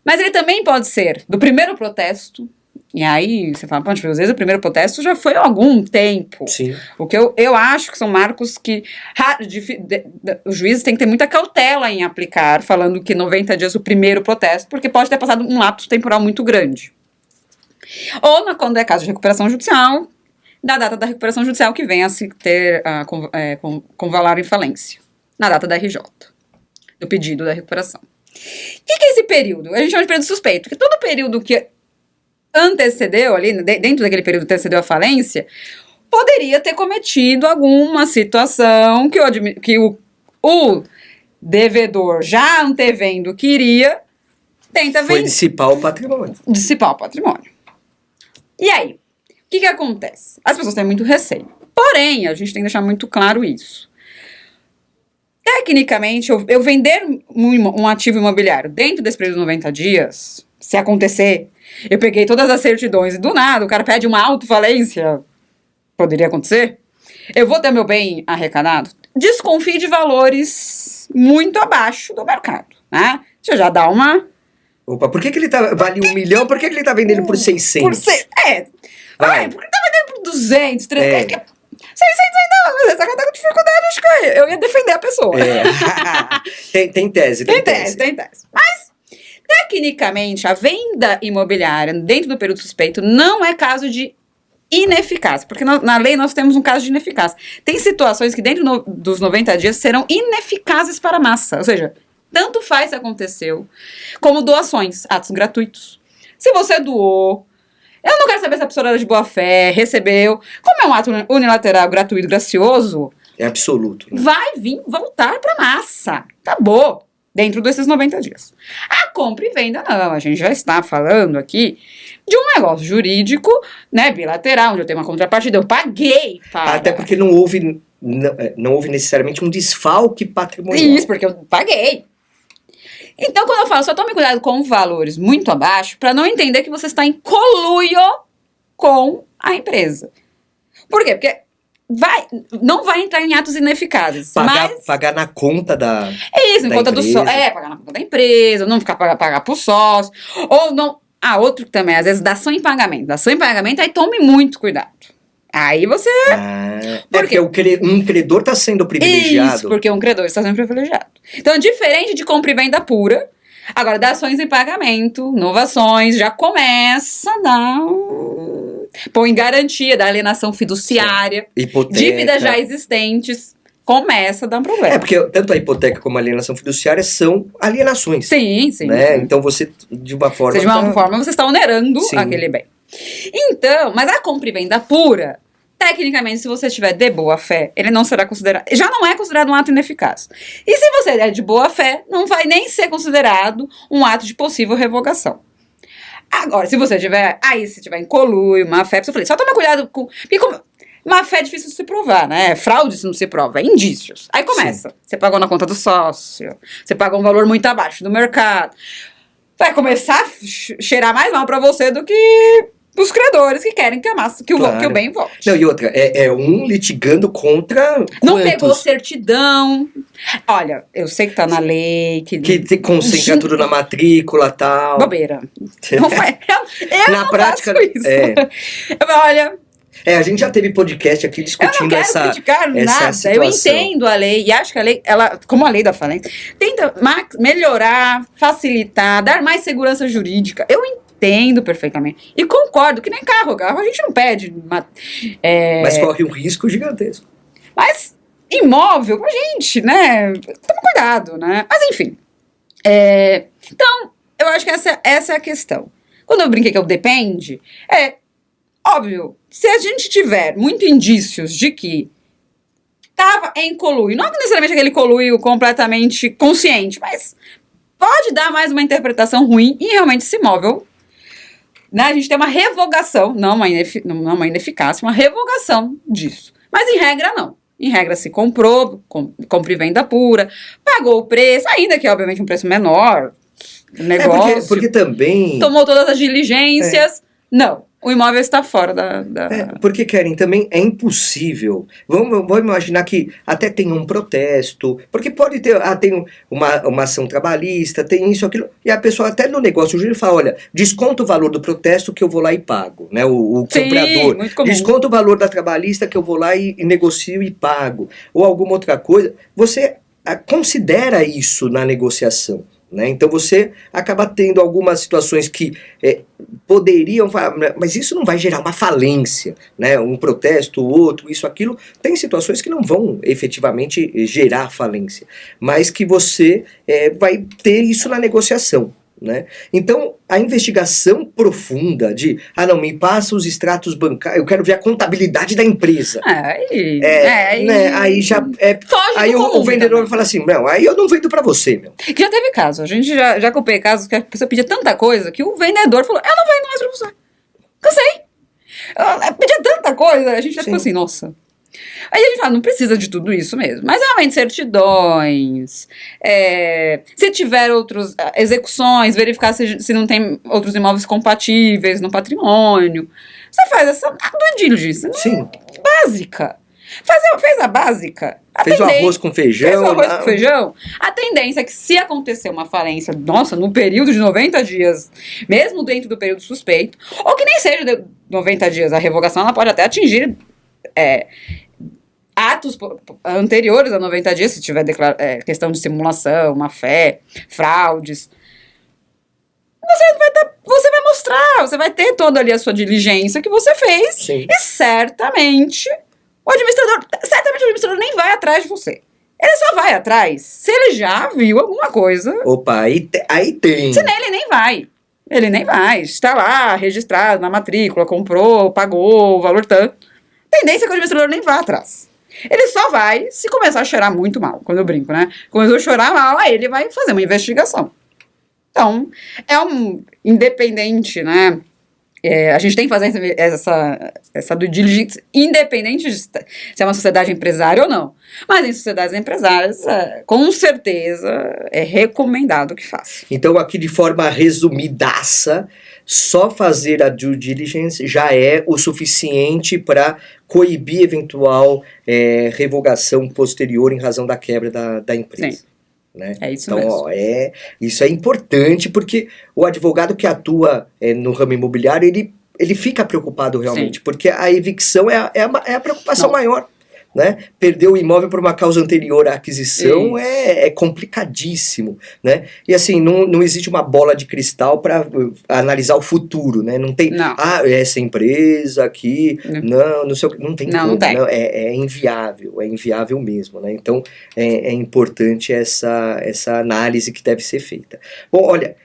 Speaker 2: Mas ele também pode ser do primeiro protesto. E aí você fala, às vezes o primeiro protesto já foi há algum tempo.
Speaker 1: Sim.
Speaker 2: O que eu acho que são marcos que os juízes têm que ter muita cautela em aplicar, falando que 90 dias o primeiro protesto, porque pode ter passado um lapso temporal muito grande. Ou quando é caso de recuperação judicial, da data da recuperação judicial que venha a se ter com valor em falência, na data da RJ, do pedido da recuperação. O que é esse período? A gente chama de período suspeito, que todo período que antecedeu ali, dentro daquele período que antecedeu a falência, poderia ter cometido alguma situação que o devedor, já antevendo que iria, tenta vender.
Speaker 1: Foi dissipar o patrimônio.
Speaker 2: Dissipar o patrimônio. E aí, o que acontece? As pessoas têm muito receio. Porém, a gente tem que deixar muito claro isso. Tecnicamente, eu vender um ativo imobiliário dentro desse período de 90 dias, se acontecer, eu peguei todas as certidões e do nada o cara pede uma autofalência, poderia acontecer, eu vou ter meu bem arrecadado? Desconfie de valores muito abaixo do mercado, né? Você já dá uma...
Speaker 1: Opa, por que ele vale 1 milhão, por que ele tá vendendo por 600?
Speaker 2: Porque ele tá vendendo por 200, 300... 600 ainda, mas essa cara tá com dificuldade, acho que eu ia defender a pessoa.
Speaker 1: Tem tese.
Speaker 2: Tem tese. Mas, tecnicamente, a venda imobiliária dentro do período suspeito não é caso de ineficácia, porque na lei nós temos um caso de ineficácia. Tem situações que dentro dos 90 dias serão ineficazes para a massa, ou seja, tanto faz se aconteceu, como doações, atos gratuitos. Se você doou, eu não quero saber se a pessoa era de boa fé, recebeu. Como é um ato unilateral, gratuito, gracioso...
Speaker 1: É absoluto. Né?
Speaker 2: Vai voltar para a massa. Acabou. Dentro desses 90 dias. A compra e venda, não. A gente já está falando aqui de um negócio jurídico, né, bilateral, onde eu tenho uma contrapartida. Eu paguei para...
Speaker 1: Até porque não houve necessariamente um desfalque patrimonial.
Speaker 2: Isso, porque eu paguei. Então, quando eu falo, só tome cuidado com valores muito abaixo, para não entender que você está em conluio com a empresa. Por quê? Porque não vai entrar em atos ineficazes.
Speaker 1: Pagar na conta da
Speaker 2: É isso, em
Speaker 1: da
Speaker 2: conta do
Speaker 1: empresa.
Speaker 2: sócio. Pagar na conta da empresa, não ficar pagar pro sócio. Ou não. Outro que também, às vezes, dação em pagamento. Dação em pagamento, aí tome muito cuidado. Aí você.
Speaker 1: Porque um credor está sendo privilegiado.
Speaker 2: Isso, porque um credor está sendo privilegiado. Então, diferente de compra e venda pura, agora, dações em pagamento, inovações, já começa a dar. Põe em garantia da alienação fiduciária,
Speaker 1: hipoteca.
Speaker 2: dívidas já existentes, começa a dar um problema.
Speaker 1: Porque tanto a hipoteca como a alienação fiduciária são alienações.
Speaker 2: Sim.
Speaker 1: Né? Então você, de uma forma.
Speaker 2: Você está onerando
Speaker 1: Sim.
Speaker 2: aquele bem. Então, mas a compra e venda pura, tecnicamente, se você estiver de boa fé, ele não será considerado. Já não é considerado um ato ineficaz. E se você é de boa fé, não vai nem ser considerado um ato de possível revogação. Agora, se você tiver. Se tiver em conluio, má fé, eu falei, só toma cuidado com. Má fé é difícil de se provar, né? Fraude se não se prova, é indícios. Aí começa. Sim. Você pagou na conta do sócio, você pagou um valor muito abaixo do mercado. Vai começar a cheirar mais mal pra você do que os credores que querem que o bem volte.
Speaker 1: Não, e outra, é um litigando contra
Speaker 2: não pegou certidão. Olha, eu sei que tá na lei.
Speaker 1: Que concentra tudo na matrícula e tal.
Speaker 2: Bobeira. Não faz. Eu
Speaker 1: na
Speaker 2: não
Speaker 1: prática,
Speaker 2: faço isso. Olha...
Speaker 1: a gente já teve podcast aqui discutindo essa
Speaker 2: Eu não quero criticar nada.
Speaker 1: situação.
Speaker 2: Eu entendo a lei e acho que a lei, como a lei da falência, tenta melhorar, facilitar, dar mais segurança jurídica. Eu entendo perfeitamente. E concordo que nem carro a gente não pede.
Speaker 1: Mas corre um risco gigantesco.
Speaker 2: Mas imóvel, pra gente, né? Toma cuidado, né? Mas enfim. Então, eu acho que essa é a questão. Quando eu brinquei que eu depende, óbvio, se a gente tiver muitos indícios de que estava em conluio, não necessariamente aquele conluio completamente consciente, mas pode dar mais uma interpretação ruim e realmente esse imóvel, né, a gente tem uma revogação, não uma ineficácia, uma revogação disso. Mas em regra não. Em regra se comprou, compra e venda pura, pagou o preço, ainda que obviamente um preço menor, negócio.
Speaker 1: Porque também...
Speaker 2: Tomou todas as diligências, não. O imóvel está fora da...
Speaker 1: porque, Keren, também é impossível. Vamos imaginar que até tem um protesto, porque pode ter, tem uma ação trabalhista, tem isso, aquilo, e a pessoa até no negócio jurídico fala, olha, desconta o valor do protesto que eu vou lá e pago, né, o comprador.
Speaker 2: Muito comum.
Speaker 1: Desconta o valor da trabalhista que eu vou lá e negocio e pago, ou alguma outra coisa. Você considera isso na negociação. Né? Então você acaba tendo algumas situações que poderiam falar, mas isso não vai gerar uma falência, né? Um protesto, outro, isso, aquilo. Tem situações que não vão efetivamente gerar falência, mas que você vai ter isso na negociação. Né? Então, a investigação profunda de, não, me passa os extratos bancários, eu quero ver a contabilidade da empresa. Aí já... aí o vendedor vai falar assim, não, aí eu não vendo pra você, meu.
Speaker 2: Que já teve caso, a gente já comprei casos que a pessoa pedia tanta coisa que o vendedor falou, eu não vendo mais pra você. Cansei. Pedia tanta coisa, a gente já ficou assim, nossa... Aí a gente fala, não precisa de tudo isso mesmo. Mas realmente certidões, se tiver outras execuções, verificar se não tem outros imóveis compatíveis no patrimônio. Você faz essa due diligence básica. Fez a básica.
Speaker 1: Fez o arroz com feijão.
Speaker 2: Fez o arroz com feijão. A tendência é que se acontecer uma falência, no período de 90 dias, mesmo dentro do período suspeito, ou que nem seja de 90 dias, a revogação ela pode até atingir... atos anteriores a 90 dias, se tiver questão de simulação, má fé, fraudes, você vai mostrar, você vai ter toda ali a sua diligência que você fez.
Speaker 1: Sim.
Speaker 2: E certamente o administrador nem vai atrás de você. Ele só vai atrás se ele já viu alguma coisa.
Speaker 1: Opa, aí tem.
Speaker 2: Senão ele nem vai. Ele nem vai. Está lá, registrado na matrícula, comprou, pagou o valor tanto. Tendência é que o administrador nem vá atrás. Ele só vai se começar a cheirar muito mal, quando eu brinco, né? Começou a chorar mal, aí ele vai fazer uma investigação. Então, independente, né, A gente tem que fazer essa due diligence independente de se é uma sociedade empresária ou não. Mas em sociedades empresárias, com certeza, é recomendado que faça.
Speaker 1: Então, aqui de forma resumidaça, só fazer a due diligence já é o suficiente para coibir eventual revogação posterior em razão da quebra da empresa.
Speaker 2: Sim.
Speaker 1: Né?
Speaker 2: É isso
Speaker 1: então,
Speaker 2: mesmo.
Speaker 1: Isso é importante porque o advogado que atua no ramo imobiliário, ele fica preocupado realmente,
Speaker 2: Sim.
Speaker 1: porque a evicção é a preocupação maior. Né? Perder o imóvel por uma causa anterior à aquisição é complicadíssimo, né? E assim, não existe uma bola de cristal para analisar o futuro, né? Não tem, essa empresa aqui, não tem como,
Speaker 2: não tem.
Speaker 1: Não, é inviável mesmo, né? Então, é importante essa análise que deve ser feita. Bom, olha,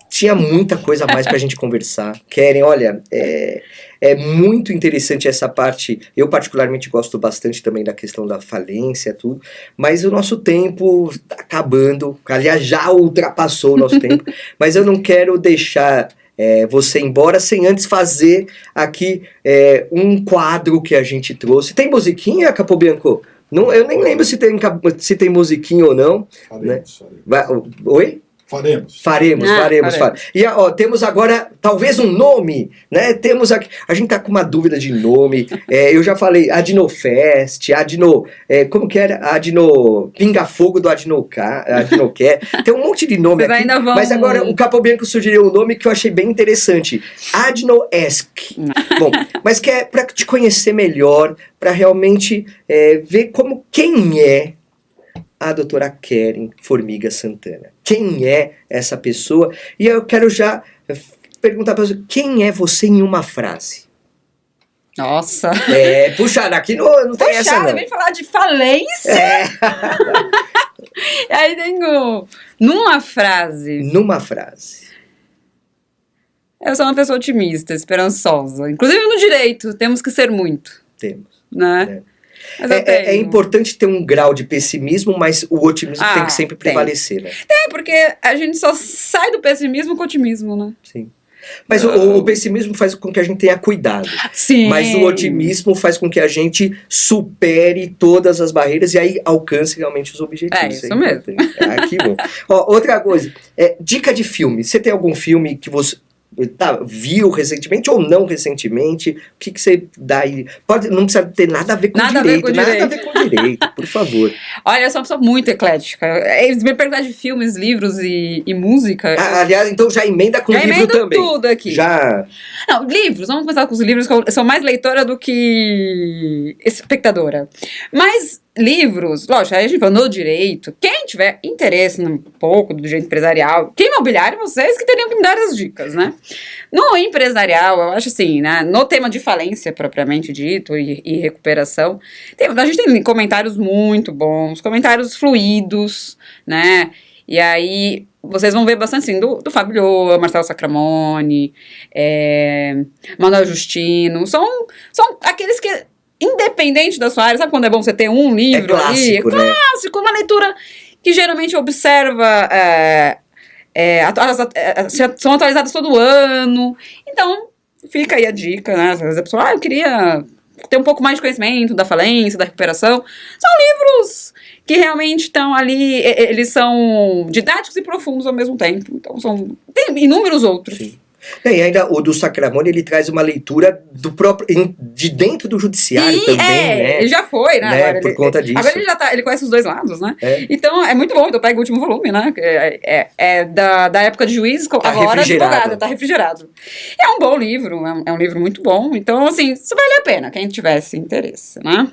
Speaker 1: tinha muita coisa a mais pra gente conversar. Keren, olha, é muito interessante essa parte. Eu particularmente gosto bastante também da questão da falência, tudo. Mas o nosso tempo tá acabando. Aliás, já ultrapassou o nosso tempo. Mas eu não quero deixar você embora sem antes fazer aqui um quadro que a gente trouxe. Tem musiquinha, Capobianco? Não, eu nem lembro se tem musiquinha ou não.
Speaker 3: Faremos.
Speaker 1: Oi? Faremos. E temos agora talvez um nome, né? Temos aqui, a gente tá com uma dúvida de nome. Eu já falei Adnofest, como que era? Pinga Fogo do Adnocare. Tem um monte de nome aqui.
Speaker 2: Ainda vão...
Speaker 1: Mas agora o Capobianco sugeriu um nome que eu achei bem interessante. Adnoesc. Bom, mas que é para te conhecer melhor, para realmente ver quem é a doutora Keren Formiga Santana. Quem é essa pessoa? E eu quero já perguntar para você, quem é você em uma frase?
Speaker 2: Nossa!
Speaker 1: Puxa, aqui não tem essa não.
Speaker 2: Vem falar de falência? Aí tenho... Numa frase. Eu sou uma pessoa otimista, esperançosa. Inclusive no direito, temos que ser muito.
Speaker 1: Temos.
Speaker 2: Né?
Speaker 1: É importante ter um grau de pessimismo, mas o otimismo tem que sempre prevalecer, né?
Speaker 2: Tem, porque a gente só sai do pessimismo com o otimismo, né?
Speaker 1: Sim. Mas o pessimismo faz com que a gente tenha cuidado.
Speaker 2: Sim.
Speaker 1: Mas o otimismo faz com que a gente supere todas as barreiras e aí alcance realmente os objetivos.
Speaker 2: Isso mesmo.
Speaker 1: Que bom. Outra coisa, dica de filme. Você tem algum filme que você viu recentemente ou não recentemente? O que você dá aí? Não precisa ter nada a ver com direito. Nada a ver com direito, por favor.
Speaker 2: Olha, eu sou uma pessoa muito eclética. Eles me perguntam de filmes, livros e música.
Speaker 1: Aliás, então já emenda com livro também.
Speaker 2: Tudo aqui. Não, livros. Vamos começar com os livros, que eu sou mais leitora do que espectadora. Mas livros, lógico, aí a gente fala no direito. Quem tiver interesse um pouco do direito empresarial, que imobiliário, vocês que teriam que me dar as dicas, né? No empresarial, eu acho assim, né? No tema de falência, propriamente dito, e recuperação, a gente tem comentários muito bons, comentários fluidos, né? E aí vocês vão ver bastante assim, do Fábio Lhoa, Marcelo Sacramone, Manuel Justino, são aqueles que, independente da sua área, sabe quando é bom você ter um livro
Speaker 1: clássico,
Speaker 2: ali? Clássico, uma leitura que geralmente observa, são atualizadas todo ano. Então, fica aí a dica, né? Às vezes a pessoa, eu queria ter um pouco mais de conhecimento da falência, da recuperação. São livros que realmente estão ali, eles são didáticos e profundos ao mesmo tempo. Então, tem inúmeros outros.
Speaker 1: Sim. E ainda o do Sacramone, ele traz uma leitura de dentro do judiciário também, né?
Speaker 2: Ele já foi, né?
Speaker 1: Agora por conta disso.
Speaker 2: Agora ele conhece os dois lados, né? Então é muito bom, então pega o último volume, né? Da época de juiz, agora advogado, tá refrigerado. É um bom livro, é um livro muito bom, então assim, isso vale a pena, quem tivesse interesse, né?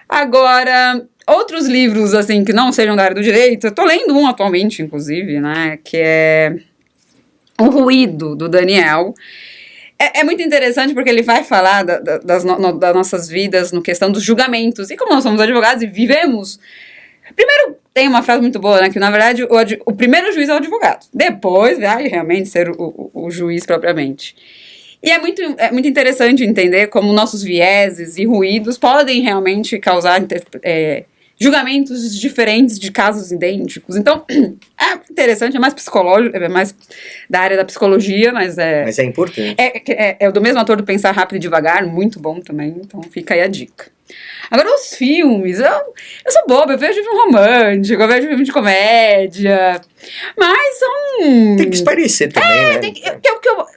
Speaker 2: Agora, outros livros, assim, que não sejam da área do direito, eu tô lendo um atualmente, inclusive, né? Que é O Ruído, do Daniel. É muito interessante porque ele vai falar das nossas vidas no questão dos julgamentos. E como nós somos advogados e vivemos... Primeiro, tem uma frase muito boa, né? Que, na verdade, o primeiro juiz é o advogado. Depois vai realmente ser o juiz propriamente. E é muito interessante entender como nossos vieses e ruídos podem realmente causar julgamentos diferentes de casos idênticos. Então, é interessante, é mais psicológico, é mais da área da psicologia, mas
Speaker 1: Mas é importante.
Speaker 2: é do mesmo ator do Pensar Rápido e Devagar, muito bom também, então fica aí a dica. Agora, os filmes, eu sou boba, eu vejo filme romântico, eu vejo filme de comédia, mas são...
Speaker 1: Tem que espairecer também,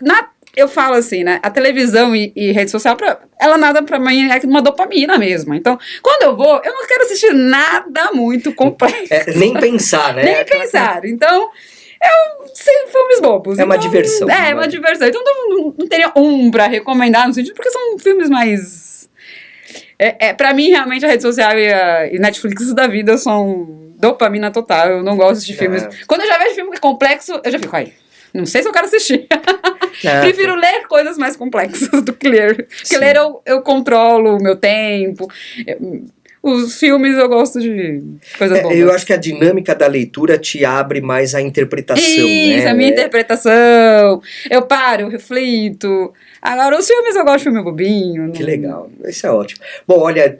Speaker 1: né?
Speaker 2: Eu falo assim, né? A televisão e rede social, ela nada pra mim é uma dopamina mesmo. Então, quando eu vou, eu não quero assistir nada muito complexo.
Speaker 1: Nem pensar, né?
Speaker 2: Nem pensar. Então, eu sei filmes bobos.
Speaker 1: É uma diversão.
Speaker 2: É uma diversão. Então, não teria pra recomendar no sentido, porque são filmes mais... pra mim, realmente, a rede social e Netflix da vida são dopamina total. Eu não gosto de filmes... Quando eu já vejo filme complexo, eu já fico, ai... Não sei se eu quero assistir. Prefiro ler coisas mais complexas do que ler. Porque ler eu controlo o meu tempo. Os filmes eu gosto de coisas boas.
Speaker 1: Eu acho que a dinâmica da leitura te abre mais a interpretação, né?
Speaker 2: Isso, a minha interpretação. Eu paro, eu reflito. Agora, os filmes eu gosto de filme bobinho.
Speaker 1: Que legal, isso é ótimo. Bom, olha,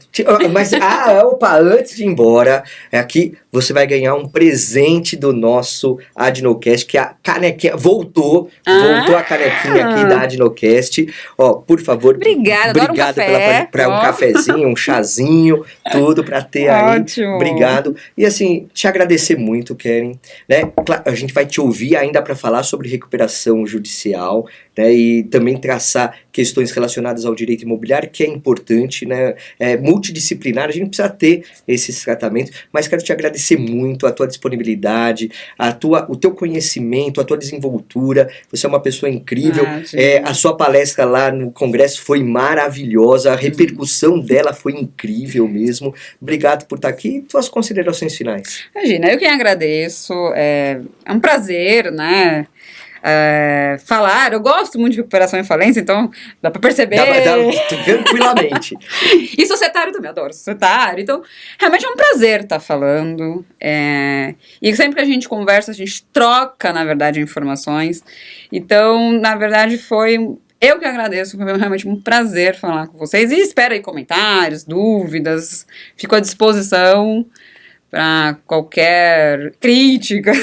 Speaker 1: mas antes de ir embora, aqui você vai ganhar um presente do nosso Adnocast, que a canequinha voltou a canequinha aqui da Adnocast. Ó, por favor,
Speaker 2: obrigada um café.
Speaker 1: Para um cafezinho, um chazinho, tudo para ter aí.
Speaker 2: Ótimo.
Speaker 1: Obrigado. E assim, te agradecer muito, Keren, né? A gente vai te ouvir ainda para falar sobre recuperação judicial, né? E também traçar questões relacionadas ao direito imobiliário, que é importante, né? Multidisciplinar, a gente precisa ter esses tratamentos, mas quero te agradecer muito a tua disponibilidade, o teu conhecimento, a tua desenvoltura. Você é uma pessoa incrível. A sua palestra lá no congresso foi maravilhosa, a repercussão dela foi incrível mesmo. Obrigado por estar aqui. Tuas considerações finais.
Speaker 2: Imagina, eu que agradeço. É um prazer, né? Falar, eu gosto muito de recuperação e falência, então dá pra perceber.
Speaker 1: Tranquilamente.
Speaker 2: E societário também, adoro societário. Então, realmente é um prazer estar falando. E sempre que a gente conversa, a gente troca, na verdade, informações. Então, na verdade, eu que agradeço, foi realmente um prazer falar com vocês. E espero aí comentários, dúvidas, fico à disposição para qualquer crítica.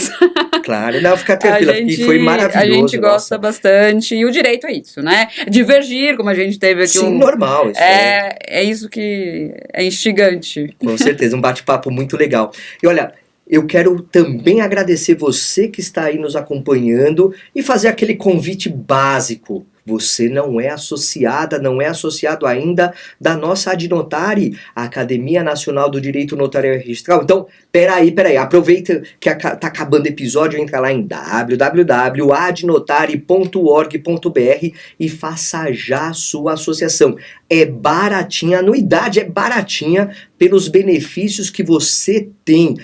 Speaker 1: Claro, não, fica tranquila, porque foi maravilhoso.
Speaker 2: A gente gosta bastante, e o direito é isso, né? Divergir, como a gente teve aqui.
Speaker 1: Sim, normal. Isso
Speaker 2: é isso que é instigante.
Speaker 1: Com certeza, um bate-papo muito legal. E olha, eu quero também agradecer você que está aí nos acompanhando e fazer aquele convite básico. Você não é associada, não é associado ainda da nossa Adnotari, a Academia Nacional do Direito Notarial e Registral. Então, peraí, aproveita que tá acabando o episódio, entra lá em www.adnotari.org.br e faça já a sua associação. É baratinha, a anuidade é baratinha pelos benefícios que você tem.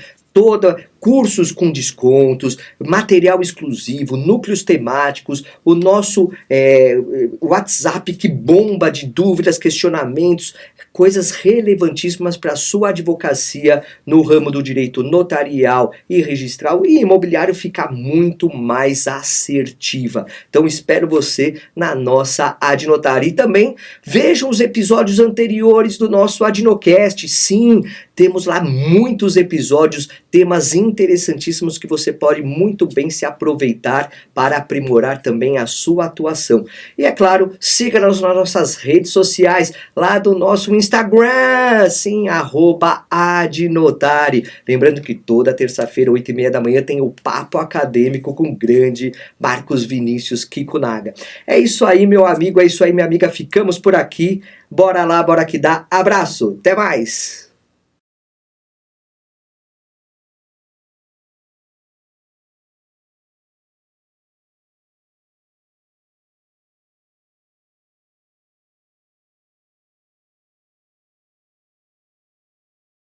Speaker 1: Cursos com descontos, material exclusivo, núcleos temáticos, o nosso WhatsApp que bomba de dúvidas, questionamentos, coisas relevantíssimas para a sua advocacia no ramo do direito notarial e registral e imobiliário ficar muito mais assertiva. Então espero você na nossa Adnotari. E também vejam os episódios anteriores do nosso Adnocast. Sim, temos lá muitos episódios, temas interessantíssimos que você pode muito bem se aproveitar para aprimorar também a sua atuação. E é claro, siga-nos nas nossas redes sociais, lá do nosso Instagram, sim, @Adnotari. Lembrando que toda terça-feira, 8h30 da manhã, tem o Papo Acadêmico com o grande Marcos Vinícius Kikunaga. É isso aí, meu amigo, é isso aí, minha amiga, ficamos por aqui. Bora lá, bora que dá. Abraço, até mais!